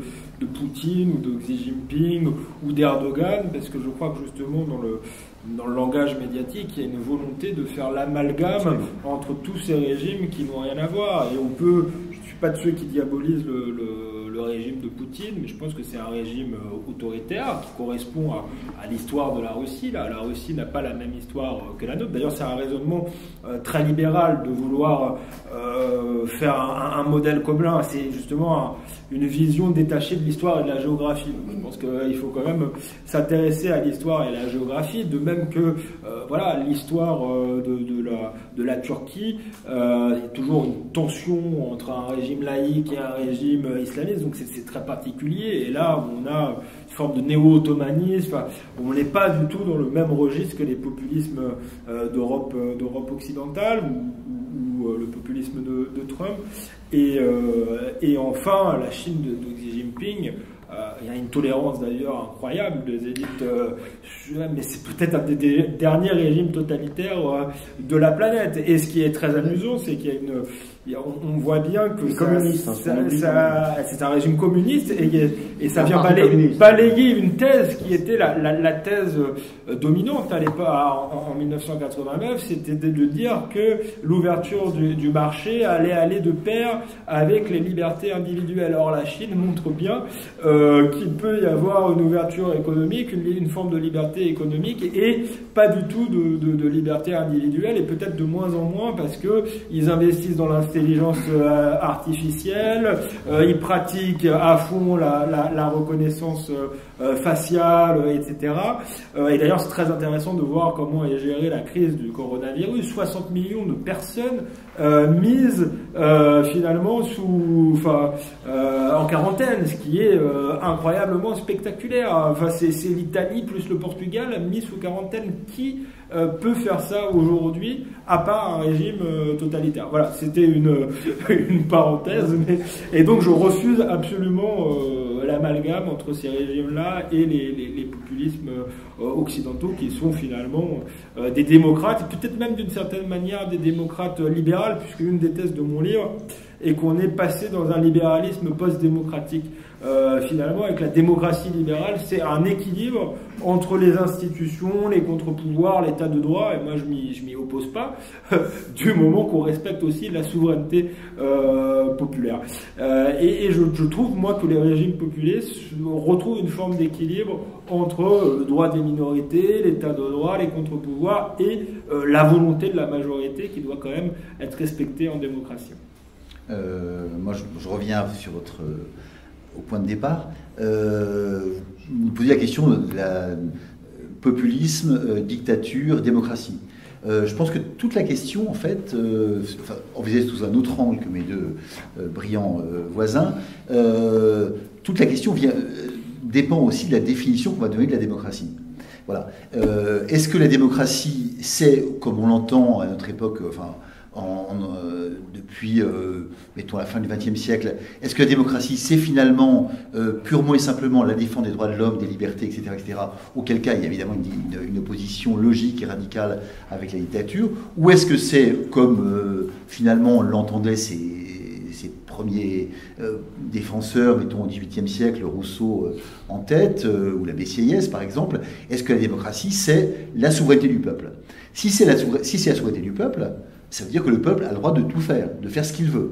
Poutine ou de Xi Jinping ou d'Erdogan, parce que je crois que justement dans le langage médiatique, il y a une volonté de faire l'amalgame entre tous ces régimes qui n'ont rien à voir. Et je ne suis pas de ceux qui diabolisent le régime de Poutine, mais je pense que c'est un régime autoritaire qui correspond à l'histoire de la Russie. La Russie n'a pas la même histoire que la nôtre. D'ailleurs, c'est un raisonnement très libéral de vouloir faire un modèle commun. C'est justement une vision détachée de l'histoire et de la géographie. Donc, je pense qu'il faut quand même s'intéresser à l'histoire et à la géographie, de même que l'histoire de la Turquie, il y a toujours une tension entre un régime laïque et un régime islamiste. Donc c'est très particulier, et là on a une forme de néo-ottomanisme, on n'est pas du tout dans le même registre que les populismes d'Europe occidentale ou le populisme de Trump, et enfin la Chine de Xi Jinping. Il y a une tolérance d'ailleurs incroyable des élites, mais c'est peut-être un des derniers régimes totalitaires de la planète. Et ce qui est très amusant, c'est qu'il y a on voit bien que c'est un régime communiste et ça vient balayer une thèse qui était la thèse dominante à l'époque en 1989, c'était de dire que l'ouverture du marché allait aller de pair avec les libertés individuelles. Or la Chine montre bien qu'il peut y avoir une ouverture économique, une forme de liberté économique et pas du tout de liberté individuelle, et peut-être de moins en moins parce que ils investissent dans l'intelligence artificielle, ils pratiquent à fond la reconnaissance faciale, etc. Et d'ailleurs, c'est très intéressant de voir comment est gérée la crise du coronavirus. 60 millions de personnes mises finalement en quarantaine, ce qui est incroyablement spectaculaire. Enfin, c'est l'Italie plus le Portugal mis sous quarantaine. Qui peut faire ça aujourd'hui, à part un régime totalitaire? Voilà, c'était une parenthèse. Et donc je refuse absolument l'amalgame entre ces régimes-là et les populismes occidentaux qui sont finalement des démocrates, peut-être même d'une certaine manière des démocrates libérales, puisque une des thèses de mon livre est qu'on est passé dans un libéralisme post-démocratique. Finalement, avec la démocratie libérale, c'est un équilibre entre les institutions, les contre-pouvoirs, l'état de droit, et moi je m'y oppose pas, du moment qu'on respecte aussi la souveraineté populaire. Et je trouve, moi, que les régimes populistes retrouvent une forme d'équilibre entre le droit des minorités, l'état de droit, les contre-pouvoirs et la volonté de la majorité qui doit quand même être respectée en démocratie. Moi, je reviens sur au point de départ. Vous posez la question de la populisme, dictature, démocratie. Je pense que toute la question, en fait, envisagée sous un autre angle que mes deux brillants voisins, toute la question dépend aussi de la définition qu'on va donner de la démocratie. Voilà. Est-ce que la démocratie, c'est, comme on l'entend à notre époque, depuis, mettons, la fin du XXe siècle, est-ce que la démocratie, c'est finalement purement et simplement la défense des droits de l'homme, des libertés, etc., etc., auquel cas il y a évidemment une opposition logique et radicale avec la dictature, ou est-ce que c'est, comme finalement l'entendaient ces premiers défenseurs, mettons, au XVIIIe siècle, Rousseau en tête, ou la Sieyès, par exemple, est-ce que la démocratie, c'est la souveraineté du peuple? Si c'est la souveraineté du peuple, ça veut dire que le peuple a le droit de tout faire, de faire ce qu'il veut.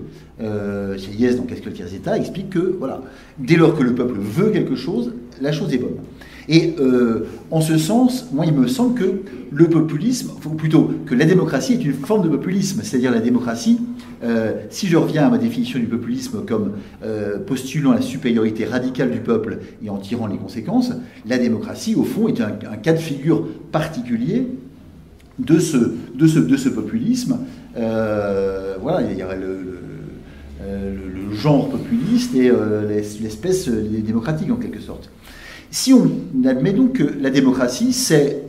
Sieyès, dans Qu'est-ce que le tiers-État, explique que, voilà, dès lors que le peuple veut quelque chose, la chose est bonne. Et en ce sens, moi, il me semble que le populisme, ou plutôt que la démocratie est une forme de populisme. C'est-à-dire la démocratie, si je reviens à ma définition du populisme comme postulant la supériorité radicale du peuple et en tirant les conséquences, la démocratie, au fond, est un cas de figure particulier de ce populisme. Voilà, il y aurait le genre populiste et l'espèce démocratique en quelque sorte. Si on admet donc que la démocratie, c'est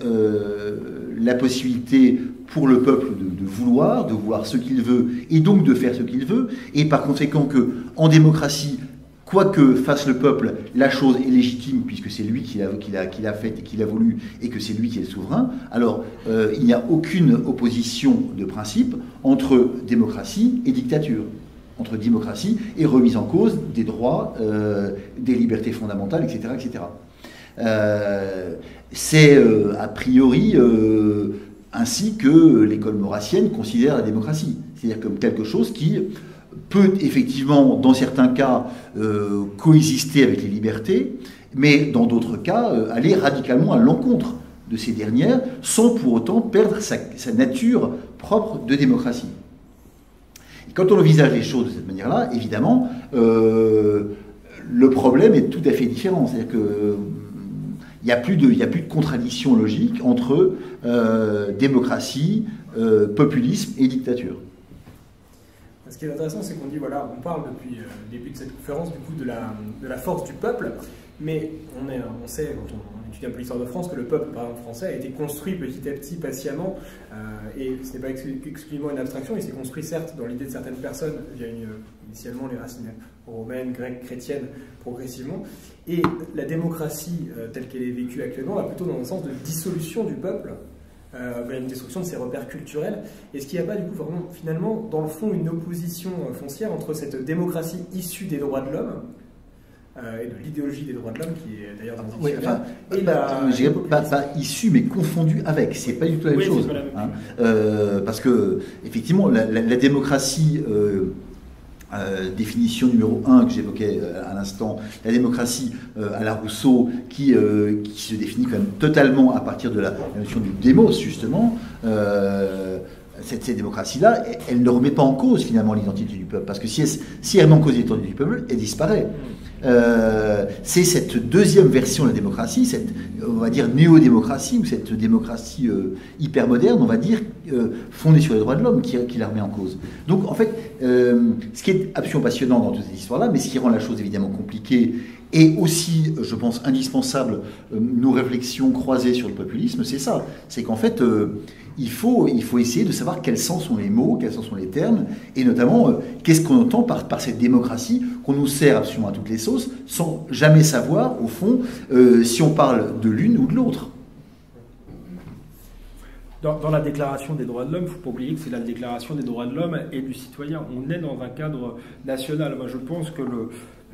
la possibilité pour le peuple de vouloir ce qu'il veut et donc de faire ce qu'il veut, et par conséquent que en démocratie, quoi que fasse le peuple, la chose est légitime puisque c'est lui qui l'a faite et qui l'a voulu et que c'est lui qui est le souverain, alors il n'y a aucune opposition de principe entre démocratie et dictature, entre démocratie et remise en cause des droits, des libertés fondamentales, etc. etc. C'est a priori ainsi que l'école maurassienne considère la démocratie, c'est-à-dire comme quelque chose qui peut effectivement, dans certains cas, coexister avec les libertés, mais dans d'autres cas, aller radicalement à l'encontre de ces dernières, sans pour autant perdre sa nature propre de démocratie. Et quand on envisage les choses de cette manière-là, évidemment, le problème est tout à fait différent. C'est-à-dire que il n'y a plus de contradiction logique entre démocratie, populisme et dictature. Ce qui est intéressant, c'est qu'on dit, voilà, on parle depuis le début de cette conférence du coup de la force du peuple, mais on sait, quand on étudie un peu l'histoire de France, que le peuple, par exemple français, a été construit petit à petit, patiemment, et ce n'est pas exclusivement une abstraction, il s'est construit certes dans l'idée de certaines personnes, via initialement les racines romaines, grecques, chrétiennes, progressivement, et la démocratie telle qu'elle est vécue actuellement va plutôt dans un sens de dissolution du peuple, vers une destruction de ces repères culturels. Est-ce qu'il n'y a pas du coup vraiment, finalement, dans le fond, une opposition foncière entre cette démocratie issue des droits de l'homme et de l'idéologie des droits de l'homme, qui est d'ailleurs dans le dictionnaire, et pas issu, mais confondu avec. C'est pas du tout la même chose. Parce que, effectivement, la démocratie, définition numéro 1 que j'évoquais à l'instant, la démocratie à la Rousseau, qui se définit quand même totalement à partir de la notion du démos, justement. Cette démocratie-là, elle ne remet pas en cause finalement l'identité du peuple, parce que si elle remet en cause l'identité du peuple, elle disparaît. C'est cette deuxième version de la démocratie, cette, on va dire, néo-démocratie, ou cette démocratie hyper moderne, on va dire, fondée sur les droits de l'homme, qui la remet en cause. Donc, en fait, ce qui est absolument passionnant dans toute cette histoire-là, mais ce qui rend la chose évidemment compliquée, et aussi, je pense, indispensable, nos réflexions croisées sur le populisme, c'est ça. C'est qu'en fait, il faut essayer de savoir quels sens sont les mots, quels sens sont les termes, et notamment, qu'est-ce qu'on entend par cette démocratie qu'on nous sert absolument à toutes les sauces, sans jamais savoir, au fond, si on parle de l'une ou de l'autre. Dans la Déclaration des droits de l'homme, il ne faut pas oublier que c'est la Déclaration des droits de l'homme et du citoyen. On est dans un cadre national. Moi, je pense que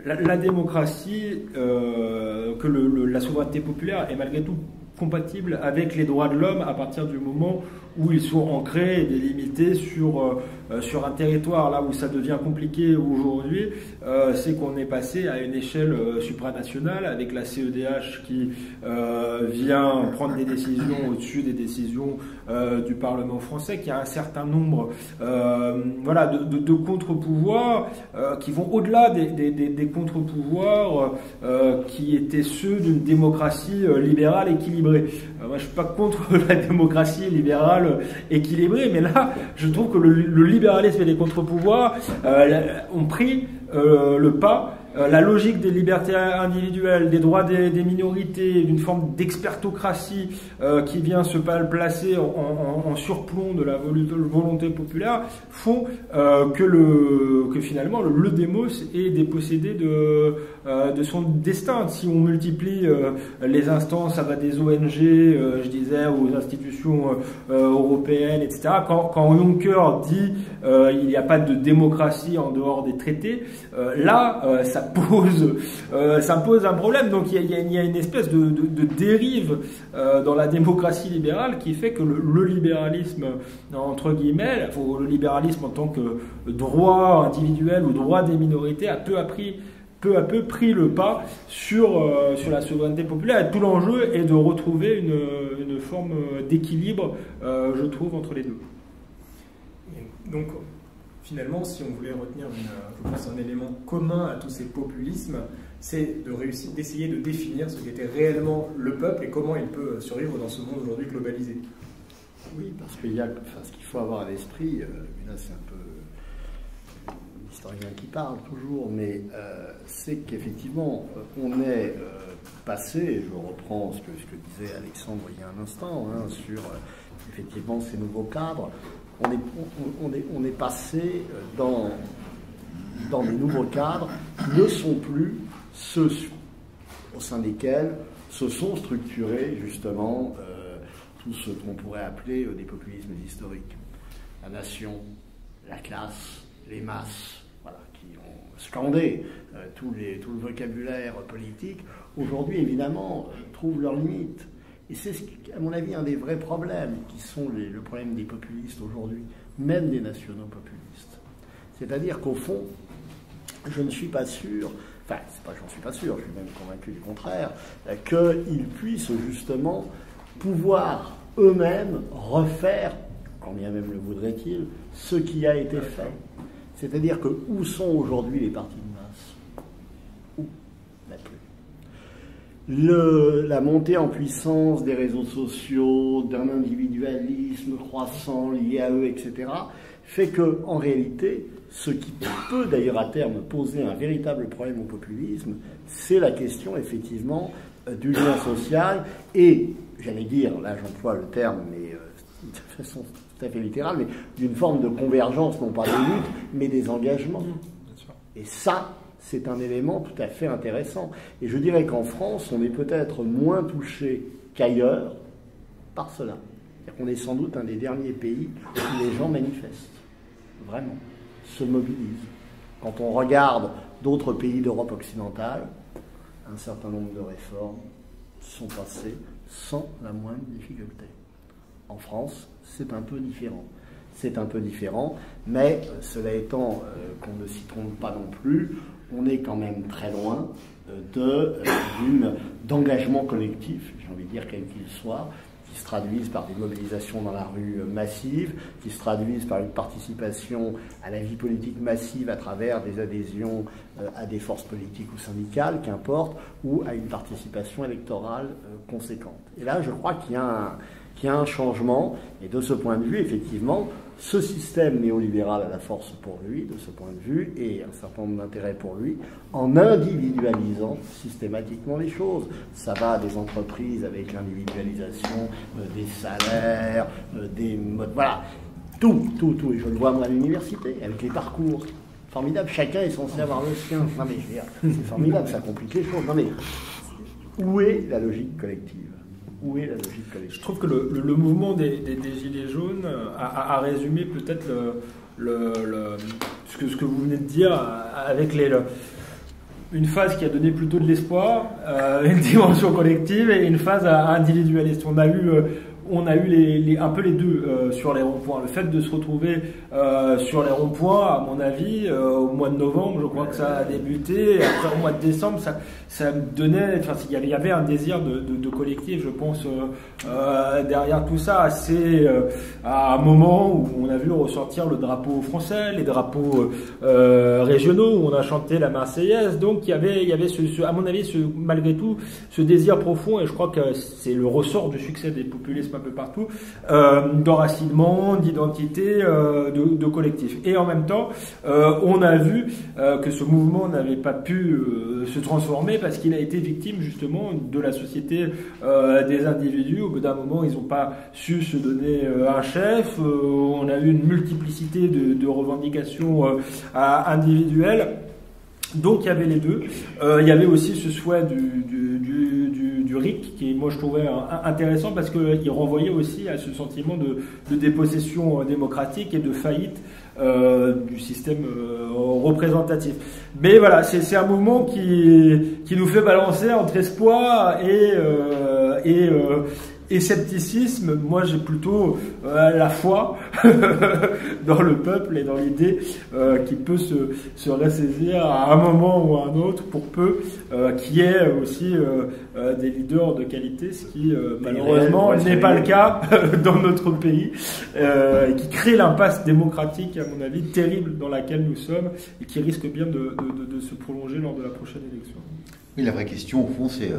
la démocratie, la souveraineté populaire est malgré tout compatible avec les droits de l'homme à partir du moment où ils sont ancrés et délimités sur un territoire. Là où ça devient compliqué aujourd'hui, c'est qu'on est passé à une échelle supranationale avec la CEDH qui vient prendre des décisions au-dessus des décisions du Parlement français, qui a un certain nombre de contre-pouvoirs qui vont au-delà des contre-pouvoirs qui étaient ceux d'une démocratie libérale équilibrée. Moi, je ne suis pas contre la démocratie libérale équilibrée, mais là, je trouve que le libéralisme et les contre-pouvoirs ont pris le pas. La logique des libertés individuelles, des droits des minorités, d'une forme d'expertocratie qui vient se placer en surplomb de la volonté populaire font que finalement le démos est dépossédé de son destin. Si on multiplie les instances, ça va des ONG, je disais, aux institutions européennes, etc. Quand Juncker dit il n'y a pas de démocratie en dehors des traités, ça pose un problème. Donc il y a une espèce de dérive dans la démocratie libérale qui fait que le libéralisme, entre guillemets, le libéralisme en tant que droit individuel ou droit des minorités a peu à peu pris le pas sur la souveraineté populaire. Et tout l'enjeu est de retrouver une forme d'équilibre, je trouve, entre les deux. Donc, finalement, si on voulait retenir je pense, un élément commun à tous ces populismes, c'est d'essayer de définir ce qu'était réellement le peuple et comment il peut survivre dans ce monde aujourd'hui globalisé. Oui, parce qu'il y a, ce qu'il faut avoir à l'esprit, là c'est un peu l'historien qui parle toujours, mais c'est qu'effectivement on est passé, je reprends ce que disait Alexandre il y a un instant, sur effectivement ces nouveaux cadres. On est passé dans des nouveaux cadres qui ne sont plus ceux au sein desquels se sont structurés justement tout ce qu'on pourrait appeler des populismes historiques. La nation, la classe, les masses, voilà, qui ont scandé tout le vocabulaire politique, aujourd'hui évidemment trouvent leurs limites. Et c'est, à mon avis, un des vrais problèmes qui sont le problème des populistes aujourd'hui, même des nationaux populistes. C'est-à-dire qu'au fond, je ne suis pas sûr, enfin, c'est pas que j'en suis pas sûr, je suis même convaincu du contraire, qu'ils puissent justement pouvoir eux-mêmes refaire, quand bien même le voudraient-ils, ce qui a été fait. C'est-à-dire que où sont aujourd'hui les partis de masse? Où? La plus. La montée en puissance des réseaux sociaux, d'un individualisme croissant lié à eux, etc., fait que, en réalité, ce qui peut d'ailleurs à terme poser un véritable problème au populisme, c'est la question effectivement du lien social et, j'allais dire, là j'emploie le terme, mais de façon tout à fait littérale, mais d'une forme de convergence, non pas de lutte, mais des engagements. Et ça, c'est un élément tout à fait intéressant. Et je dirais qu'en France, on est peut-être moins touché qu'ailleurs par cela. On est sans doute un des derniers pays où les gens manifestent, vraiment, se mobilisent. Quand on regarde d'autres pays d'Europe occidentale, un certain nombre de réformes sont passées sans la moindre difficulté. En France, c'est un peu différent. C'est un peu différent, mais cela étant qu'on ne s'y trompe pas non plus, on est quand même très loin d'engagement collectif, j'ai envie de dire quel qu'il soit, qui se traduisent par des mobilisations dans la rue massives, qui se traduisent par une participation à la vie politique massive à travers des adhésions à des forces politiques ou syndicales, qu'importe, ou à une participation électorale conséquente. Et là, je crois qu'il y a un changement, et de ce point de vue, effectivement, ce système néolibéral a la force pour lui, de ce point de vue, et un certain nombre d'intérêts pour lui, en individualisant systématiquement les choses. Ça va des entreprises avec l'individualisation des salaires, des modes, voilà, tout, et je le vois moi à l'université, avec les parcours. Formidable, chacun est censé avoir le sien. Non mais je veux dire, c'est formidable, ça complique les choses. Non mais, où est la logique collective ? Où est la logique collective ? Je trouve que le mouvement des Gilets jaunes a résumé peut-être ce que vous venez de dire avec une phase qui a donné plutôt de l'espoir, une dimension collective et une phase individualiste. On a eu un peu les deux sur les ronds-points. Le fait de se retrouver sur les ronds-points, à mon avis, au mois de novembre, je crois que ça a débuté. Et après, au mois de décembre, ça me donnait... Enfin, il y avait un désir de collectif, je pense, derrière tout ça. À un moment où on a vu ressortir le drapeau français, les drapeaux régionaux, où on a chanté la Marseillaise. Donc, il y avait à mon avis, malgré tout, ce désir profond. Et je crois que c'est le ressort du succès des populismes un peu partout, d'enracinement, d'identité, de collectif. Et en même temps, on a vu que ce mouvement n'avait pas pu se transformer parce qu'il a été victime justement de la société des individus. Au bout d'un moment, ils n'ont pas su se donner un chef. On a eu une multiplicité de revendications individuelles. Donc il y avait les deux. Il y avait aussi ce souhait du RIC qui, moi, je trouvais intéressant parce qu'il renvoyait aussi à ce sentiment de dépossession démocratique et de faillite du système représentatif. Mais voilà, c'est un mouvement qui nous fait balancer entre espoir et scepticisme. Moi, j'ai plutôt la foi dans le peuple et dans l'idée qui peut se ressaisir à un moment ou à un autre, pour peu qu'il y ait aussi des leaders de qualité, ce qui malheureusement n'est pas le cas dans notre pays, et qui crée l'impasse démocratique, à mon avis, terrible dans laquelle nous sommes et qui risque bien de se prolonger lors de la prochaine élection. Oui, la vraie question, au fond, c'est...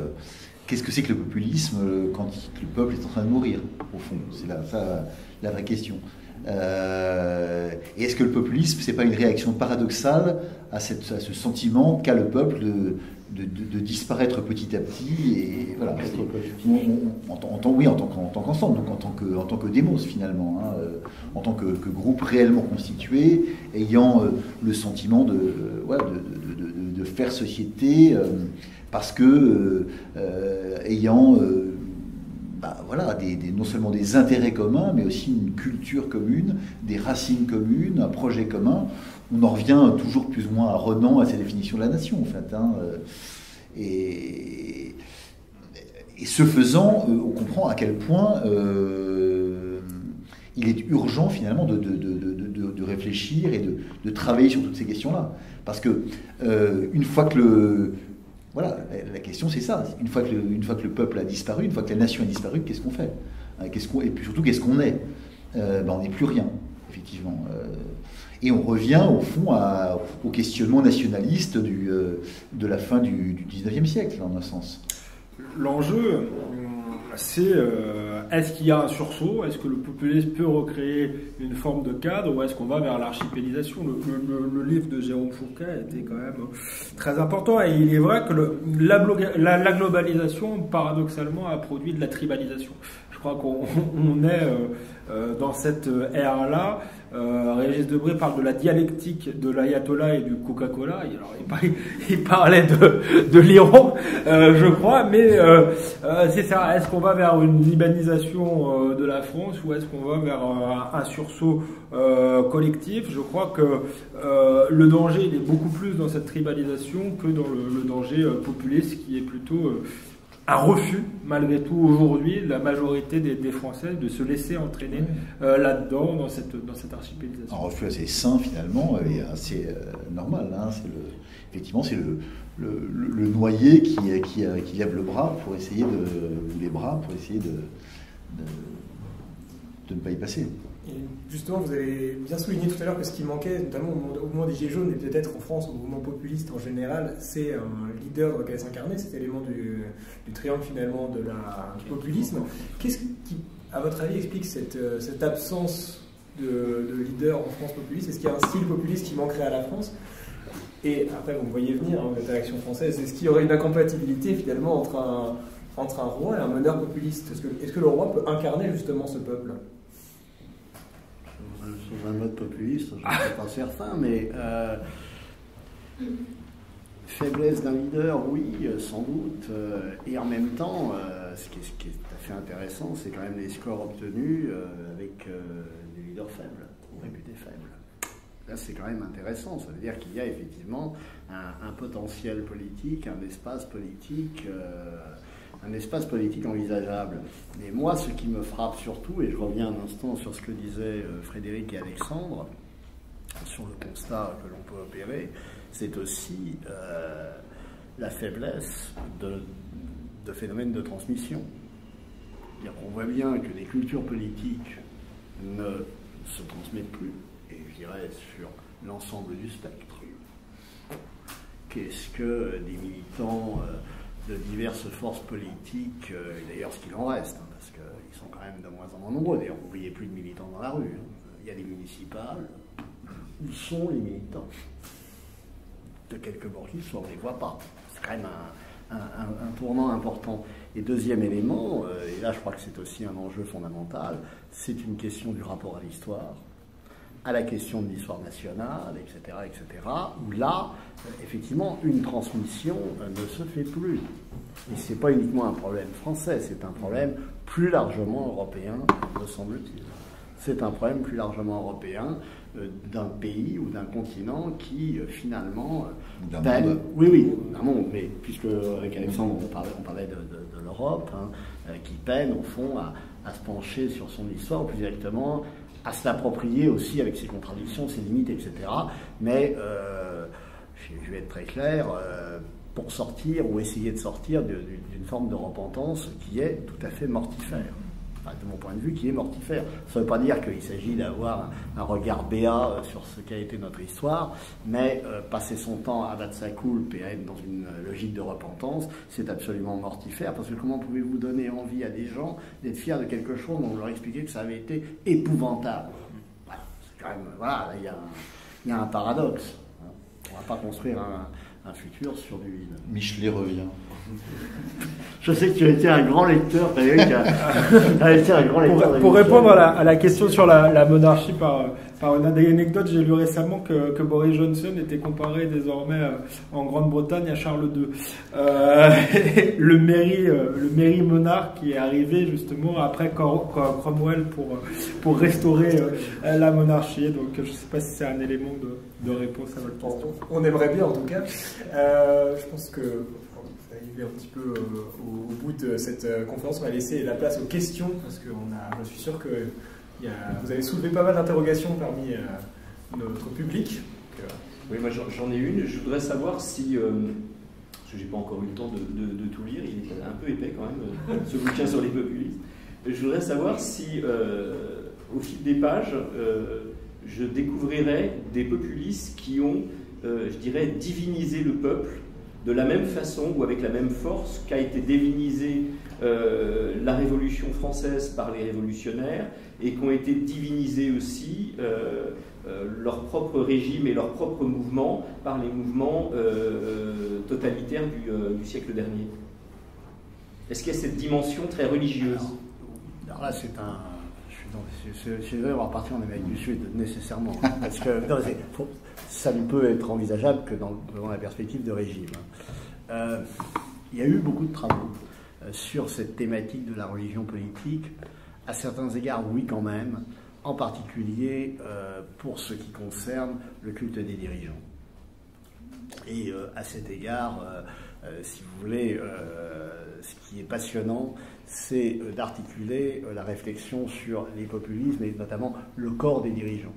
Qu'est-ce que c'est que le populisme quand le peuple est en train de mourir, au fond? C'est la vraie question. Et est-ce que le populisme, c'est pas une réaction paradoxale à ce sentiment qu'a le peuple de disparaître petit à petit, et voilà, en tant qu'ensemble, donc en tant que démos finalement, hein, en tant que groupe réellement constitué, ayant le sentiment de faire société, parce que ayant non seulement des intérêts communs, mais aussi une culture commune, des racines communes, un projet commun. On en revient toujours plus ou moins à Renan, à sa définition de la nation, en fait. Hein, et ce faisant, on comprend à quel point il est urgent finalement de réfléchir et de travailler sur toutes ces questions-là. Parce que une fois que voilà, la question c'est ça. Une fois que le peuple a disparu, une fois que la nation a disparu, qu'est-ce qu'on fait ? Et puis surtout, qu'est-ce qu'on est ? On n'est plus rien, effectivement. Et on revient au fond au questionnement nationaliste de la fin du 19e siècle, en un sens. L'enjeu, c'est est-ce qu'il y a un sursaut? Est-ce que le populisme peut recréer une forme de cadre, ou est-ce qu'on va vers l'archipélisation? Le livre de Jérôme Fourquet était quand même très important, et il est vrai que la globalisation, paradoxalement, a produit de la tribalisation. Je Je crois qu'on est dans cette ère-là. Régis Debray parle de la dialectique de l'ayatollah et du Coca-Cola. Alors, il parlait de l'Iran, je crois, mais c'est ça. Est-ce qu'on va vers une libanisation de la France ou est-ce qu'on va vers un sursaut collectif? Je crois que le danger il est beaucoup plus dans cette tribalisation que dans le danger populiste qui est plutôt un refus, malgré tout, aujourd'hui, de la majorité des Français de se laisser entraîner là-dedans, dans cette archipélisation. Un refus assez sain, finalement, et assez normal. Hein. Effectivement, c'est le noyé qui lève le bras pour essayer ou les bras pour essayer de ne pas y passer. Et justement, vous avez bien souligné tout à l'heure que ce qui manquait, notamment au mouvement des Gilets jaunes, et peut-être en France, au mouvement populiste en général, c'est un leader qui allait s'incarner, cet élément du triangle finalement du populisme. Qu'est-ce qui, à votre avis, explique cette absence de leader en France populiste? Est-ce qu'il y a un style populiste qui manquerait à la France? Et après, vous me voyez venir, hein, votre réaction française, est-ce qu'il y aurait une incompatibilité finalement entre un roi et un meneur populiste? Est-ce que le roi peut incarner justement ce peuple? Sous un mode populiste, je ne suis pas certain, mais faiblesse d'un leader, oui, sans doute. Et en même temps, ce qui est tout à fait intéressant, c'est quand même les scores obtenus avec des leaders faibles, ou réputés faibles. Là, c'est quand même intéressant. Ça veut dire qu'il y a effectivement un potentiel politique, un espace politique envisageable. Mais moi, ce qui me frappe surtout, et je reviens un instant sur ce que disaient Frédéric et Alexandre, sur le constat que l'on peut opérer, c'est aussi la faiblesse de phénomènes de transmission. C'est-à-dire qu'on voit bien que les cultures politiques ne se transmettent plus, et je dirais sur l'ensemble du spectre. Qu'est-ce que des militants de diverses forces politiques, d'ailleurs ce qu'il en reste, hein, parce qu'ils sont quand même de moins en moins nombreux, d'ailleurs vous ne voyez plus de militants dans la rue, hein. Il y a des municipales, où sont les militants? De quelque bord qu'ils soient, on ne les voit pas. C'est quand même un tournant important. Et deuxième élément, et là je crois que c'est aussi un enjeu fondamental, c'est une question du rapport à l'histoire, à la question de l'histoire nationale, etc., où là, effectivement, une transmission ne se fait plus. Et ce n'est pas uniquement un problème français, c'est un problème plus largement européen, me semble-t-il. C'est un problème plus largement européen d'un pays ou d'un continent qui, finalement, peine... Oui, d'un monde, mais puisque avec Alexandre, on parlait de l'Europe, hein, qui peine, au fond, à se pencher sur son histoire, ou plus exactement, à se l'approprier aussi avec ses contradictions, ses limites, etc. Mais, je vais être très clair, pour sortir ou essayer de sortir d'une forme de repentance qui est tout à fait mortifère. Enfin, de mon point de vue, qui est mortifère. Ça ne veut pas dire qu'il s'agit d'avoir un regard béat sur ce qu'a été notre histoire, mais passer son temps à battre sa coulpe et à être dans une logique de repentance, c'est absolument mortifère, parce que comment pouvez-vous donner envie à des gens d'être fiers de quelque chose dont on leur expliquait que ça avait été épouvantable? Voilà, c'est quand même, voilà, il y a un paradoxe. Hein. On ne va pas construire un futur sur du vide. Michelet revient. Je sais que tu as été un grand lecteur, Frédéric. Pour répondre à la question sur la monarchie par une anecdote, j'ai lu récemment que Boris Johnson était comparé désormais en Grande-Bretagne à Charles II. Le Merry monarque qui est arrivé justement après Cromwell pour restaurer la monarchie. Donc je ne sais pas si c'est un élément de réponse à votre question. On aimerait bien en tout cas. Je pense que un petit peu au bout de cette conférence, on va laisser la place aux questions, parce que je suis sûr que vous avez soulevé pas mal d'interrogations parmi notre public. Oui, moi j'en ai une. Je voudrais savoir si, parce que j'ai pas encore eu le temps de tout lire, il est un peu épais quand même, ce bouquin sur les populistes. Je voudrais savoir si, au fil des pages, je découvrirais des populistes qui ont, je dirais, divinisé le peuple, de la même façon ou avec la même force qu'a été divinisée la Révolution française par les révolutionnaires, et qu'ont été divinisés aussi leur propre régime et leur propre mouvement par les mouvements totalitaires du siècle dernier. Est-ce qu'il y a cette dimension très religieuse? Alors là, c'est un... Je vais avoir parti en Amérique du Sud, nécessairement. Parce que non, ça ne peut être envisageable que dans la perspective de régime. Il y a eu beaucoup de travaux sur cette thématique de la religion politique. À certains égards, oui, quand même. En particulier pour ce qui concerne le culte des dirigeants. Et à cet égard, si vous voulez, ce qui est passionnant, c'est d'articuler la réflexion sur les populismes et notamment le corps des dirigeants,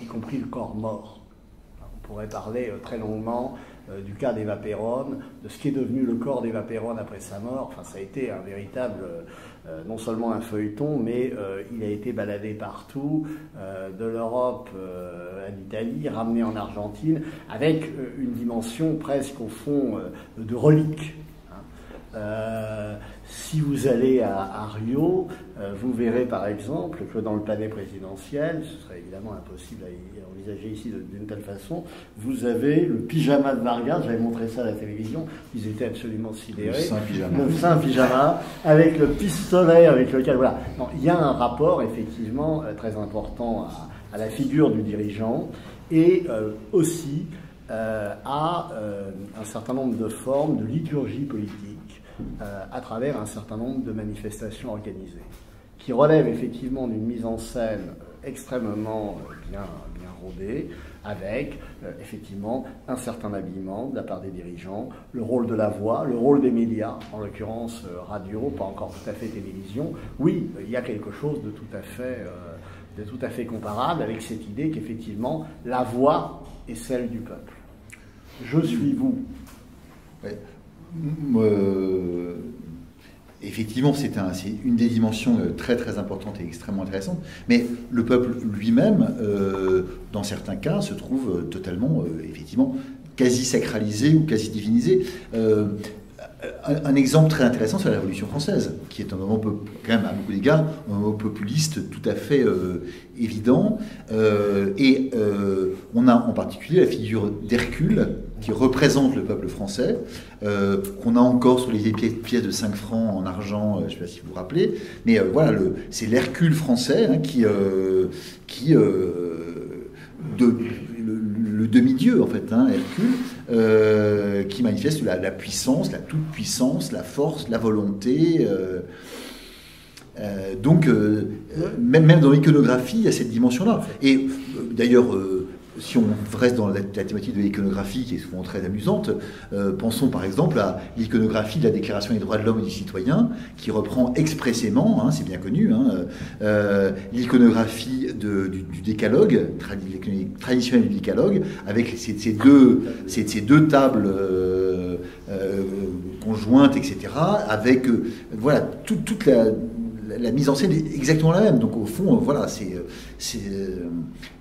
y compris le corps mort. On pourrait parler très longuement du cas d'Eva Perón, de ce qui est devenu le corps d'Eva Perón après sa mort. Enfin, ça a été un véritable, non seulement un feuilleton, mais il a été baladé partout, de l'Europe à l'Italie, ramené en Argentine, avec une dimension presque au fond de relique. Si vous allez à Rio, vous verrez par exemple que dans le palais présidentiel, ce serait évidemment impossible à envisager ici d'une telle façon, vous avez le pyjama de Vargas, j'avais montré ça à la télévision, ils étaient absolument sidérés. Le saint pyjama, avec le pistolet avec lequel... Voilà. Non, il y a un rapport effectivement très important à la figure du dirigeant et aussi à un certain nombre de formes de liturgie politique à travers un certain nombre de manifestations organisées, qui relèvent effectivement d'une mise en scène extrêmement bien rodée, avec effectivement un certain habillement de la part des dirigeants, le rôle de la voix, le rôle des médias, en l'occurrence radio, pas encore tout à fait télévision. Oui, il y a quelque chose de tout à fait comparable avec cette idée qu'effectivement la voix est celle du peuple. Je suis vous. Ouais. Effectivement, c'est une des dimensions très très importantes et extrêmement intéressantes, mais le peuple lui-même, dans certains cas, se trouve totalement, effectivement, quasi sacralisé ou quasi divinisé. Un exemple très intéressant, c'est la Révolution française, qui est un moment, quand même, à beaucoup d'égards, un moment populiste tout à fait évident. Et on a en particulier la figure d'Hercule, qui représente le peuple français, qu'on a encore sur les pièces de 5 francs en argent, je ne sais pas si vous vous rappelez, mais voilà, c'est l'Hercule français hein, le demi-dieu, en fait, hein, Hercule, qui manifeste la puissance, la toute-puissance, la force, la volonté. Donc, même dans l'iconographie, il y a cette dimension-là. Et d'ailleurs, si on reste dans la thématique de l'iconographie, qui est souvent très amusante, pensons par exemple à l'iconographie de la Déclaration des droits de l'homme et du citoyen, qui reprend expressément, hein, c'est bien connu, hein, l'iconographie du décalogue, traditionnel du décalogue, avec ces deux tables conjointes, etc., avec voilà, toute la mise en scène est exactement la même. Donc au fond, voilà,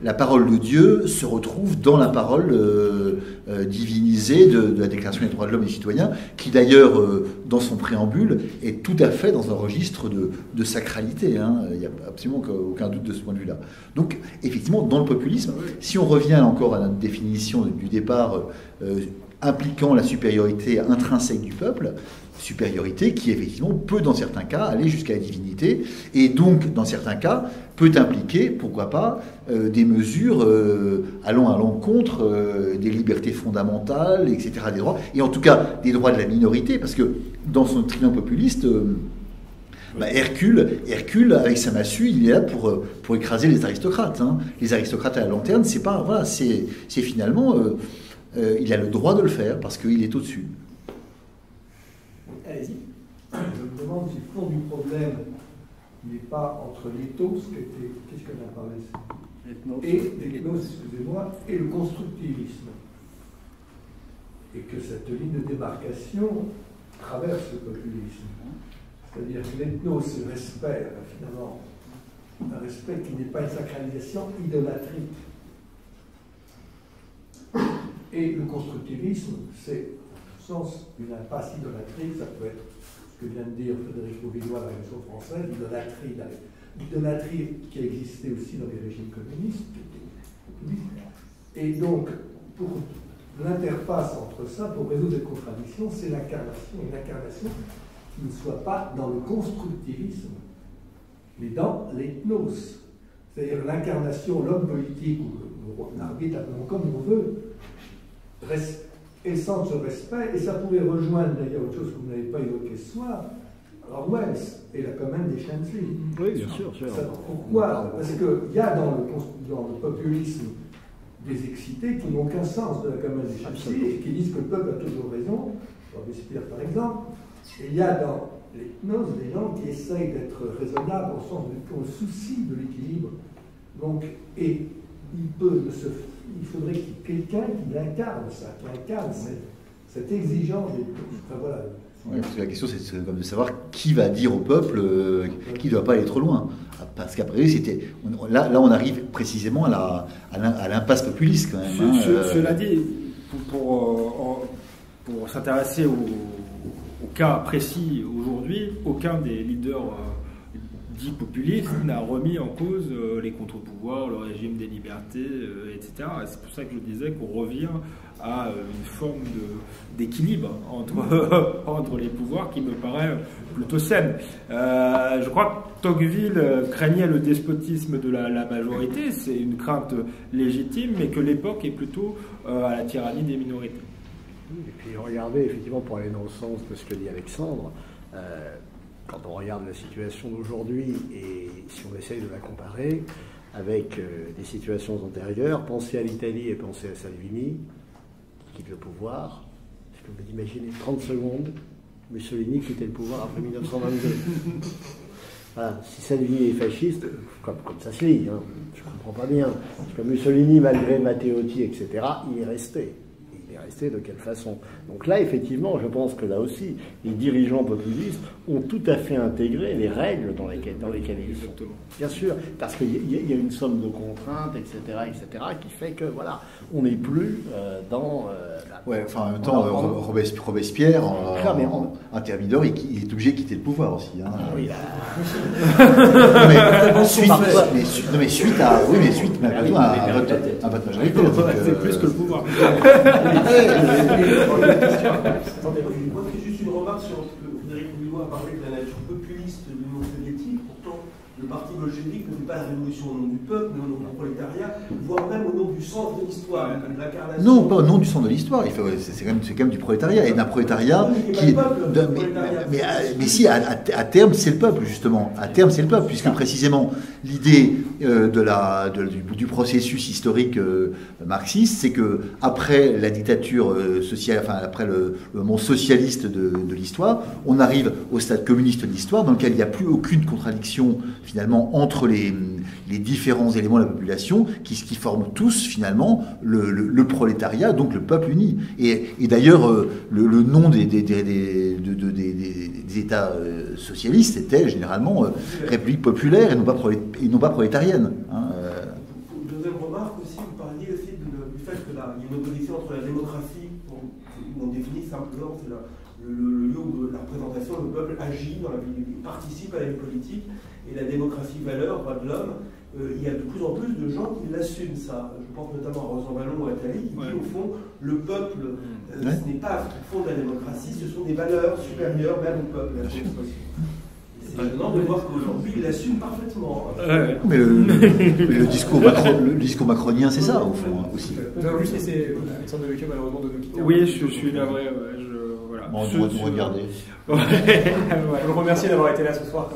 la parole de Dieu se retrouve dans la parole divinisée de la Déclaration des droits de l'homme et des citoyens, qui d'ailleurs, dans son préambule, est tout à fait dans un registre de sacralité. Hein. Il n'y a absolument aucun doute de ce point de vue-là. Donc effectivement, dans le populisme, si on revient encore à notre définition du départ, impliquant la supériorité intrinsèque du peuple, supériorité qui effectivement peut dans certains cas aller jusqu'à la divinité et donc dans certains cas peut impliquer, pourquoi pas, des mesures allant à l'encontre des libertés fondamentales, etc., des droits, et en tout cas des droits de la minorité, parce que dans son triomphe populiste, Hercule, avec sa massue, il est là pour écraser les aristocrates. Hein. Les aristocrates à la lanterne, c'est pas, voilà, c'est finalement, il a le droit de le faire parce qu'il est au-dessus. Allez-y. Je me demande si le fond du problème n'est pas entre l'éthos, qu'est-ce qu'on a parlé l'ethnos, excusez-moi, et le constructivisme. Et que cette ligne de démarcation traverse le populisme. C'est-à-dire que l'ethnos, c'est le respect, finalement, un respect qui n'est pas une sacralisation idolâtrique. Et le constructivisme, c'est sens une impasse idolâtrique, ça peut être ce que vient de dire Frédéric Beauvillois, la Révolution française, l'idolâtrie qui existait aussi dans les régimes communistes. Et donc, pour l'interface entre ça, pour résoudre cette contradiction, c'est une incarnation qui ne soit pas dans le constructivisme, mais dans l'ethnos. C'est-à-dire l'incarnation, l'homme politique, ou l'arbitre, comme on veut, essence de respect, et ça pouvait rejoindre d'ailleurs autre chose que vous n'avez pas évoqué ce soir, Orwell et la commune des Chancelleries. Oui, bien sûr. Pourquoi? Parce qu'il y a dans le populisme des excités qui n'ont aucun sens de la commune des Chancelleries et qui disent que le peuple a toujours raison, Robespierre par exemple, et il y a dans l'ethnos des gens qui essayent d'être raisonnables au sens au souci de l'équilibre. Donc, et il faudrait qu'il y ait quelqu'un qui incarne ça, qui incarne cette exigence. Enfin, voilà. Ouais, parce que la question, c'est comme de savoir qui va dire au peuple qui ne doit pas aller trop loin. Parce qu'après, là, on arrive précisément à l'impasse populiste, quand même. Cela dit, pour s'intéresser au cas précis aujourd'hui, aucun des leaders dits populistes n'a remis en cause les contre-pouvoirs, le régime des libertés, etc. Et c'est pour ça que je disais qu'on revient à une forme d'équilibre entre les pouvoirs qui me paraît plutôt saine. Je crois que Tocqueville craignait le despotisme de la majorité, c'est une crainte légitime, mais que l'époque est plutôt à la tyrannie des minorités. Et puis regardez, effectivement, pour aller dans le sens de ce que dit Alexandre, quand on regarde la situation d'aujourd'hui et si on essaye de la comparer avec des situations antérieures, pensez à l'Italie et pensez à Salvini, qui quitte le pouvoir. Est-ce que vous imaginez 30 secondes, Mussolini quittait le pouvoir après 1922. Voilà, si Salvini est fasciste, comme ça se lit, hein, je ne comprends pas bien, parce que Mussolini, malgré Matteotti, etc., il est resté. De quelle façon? Donc là, effectivement, je pense que là aussi, les dirigeants populistes ont tout à fait intégré les règles dans lesquelles ils sont. Bien sûr, parce qu'il y a une somme de contraintes, etc., qui fait que, voilà, on n'est plus dans... ouais, enfin, en même temps, Robespierre, intermédiaire, il est obligé de quitter le pouvoir aussi. Hein. Ah, oui, suite à un vote majoritaire. C'est plus que le pouvoir. Moi, c'est juste une remarque sur ce que Frédéric Oudéa a parlé de la nature populiste de l'Union soviétique. Pourtant, le parti bolchevique ne fait pas la révolution au nom du peuple, mais au nom du prolétariat, voire même au nom du centre de l'histoire, de l'incarnation. Non, pas au nom du centre de l'histoire. C'est quand même du prolétariat, et d'un prolétariat qui. Mais si, à terme, c'est le peuple, justement. À terme, c'est le peuple, puisque précisément l'idée du processus historique marxiste, c'est que après la dictature sociale, enfin après le moment socialiste de l'histoire, on arrive au stade communiste de l'histoire, dans lequel il n'y a plus aucune contradiction finalement entre les différents éléments de la population qui forment tous finalement le prolétariat, donc le peuple uni. Et d'ailleurs, le nom des États socialistes était généralement République populaire et non pas prolétarienne. Hein. Deuxième remarque aussi, vous parliez aussi du fait qu'il y a une opposition entre la démocratie, on définit simplement, c'est le lieu où la représentation, le peuple agit dans la vie, participe à la vie politique, et la démocratie valeur, droit de l'homme, il y a de plus en plus de gens qui l'assument ça. Je pense notamment à Rosan Vallon ou à Attali, qui dit au fond, le peuple, ce n'est pas le fond de la démocratie, ce sont des valeurs supérieures même au peuple. C'est étonnant de voir qu'aujourd'hui, il l'assume parfaitement. Mais le discours macronien, c'est ça, au fond, aussi. Nous avons juste laissé Alexandre Devecchio, malheureusement, de nous quitter. Oui, je suis navré. Voilà. Bon, on va regarder. Je vous remercie d'avoir été là ce soir.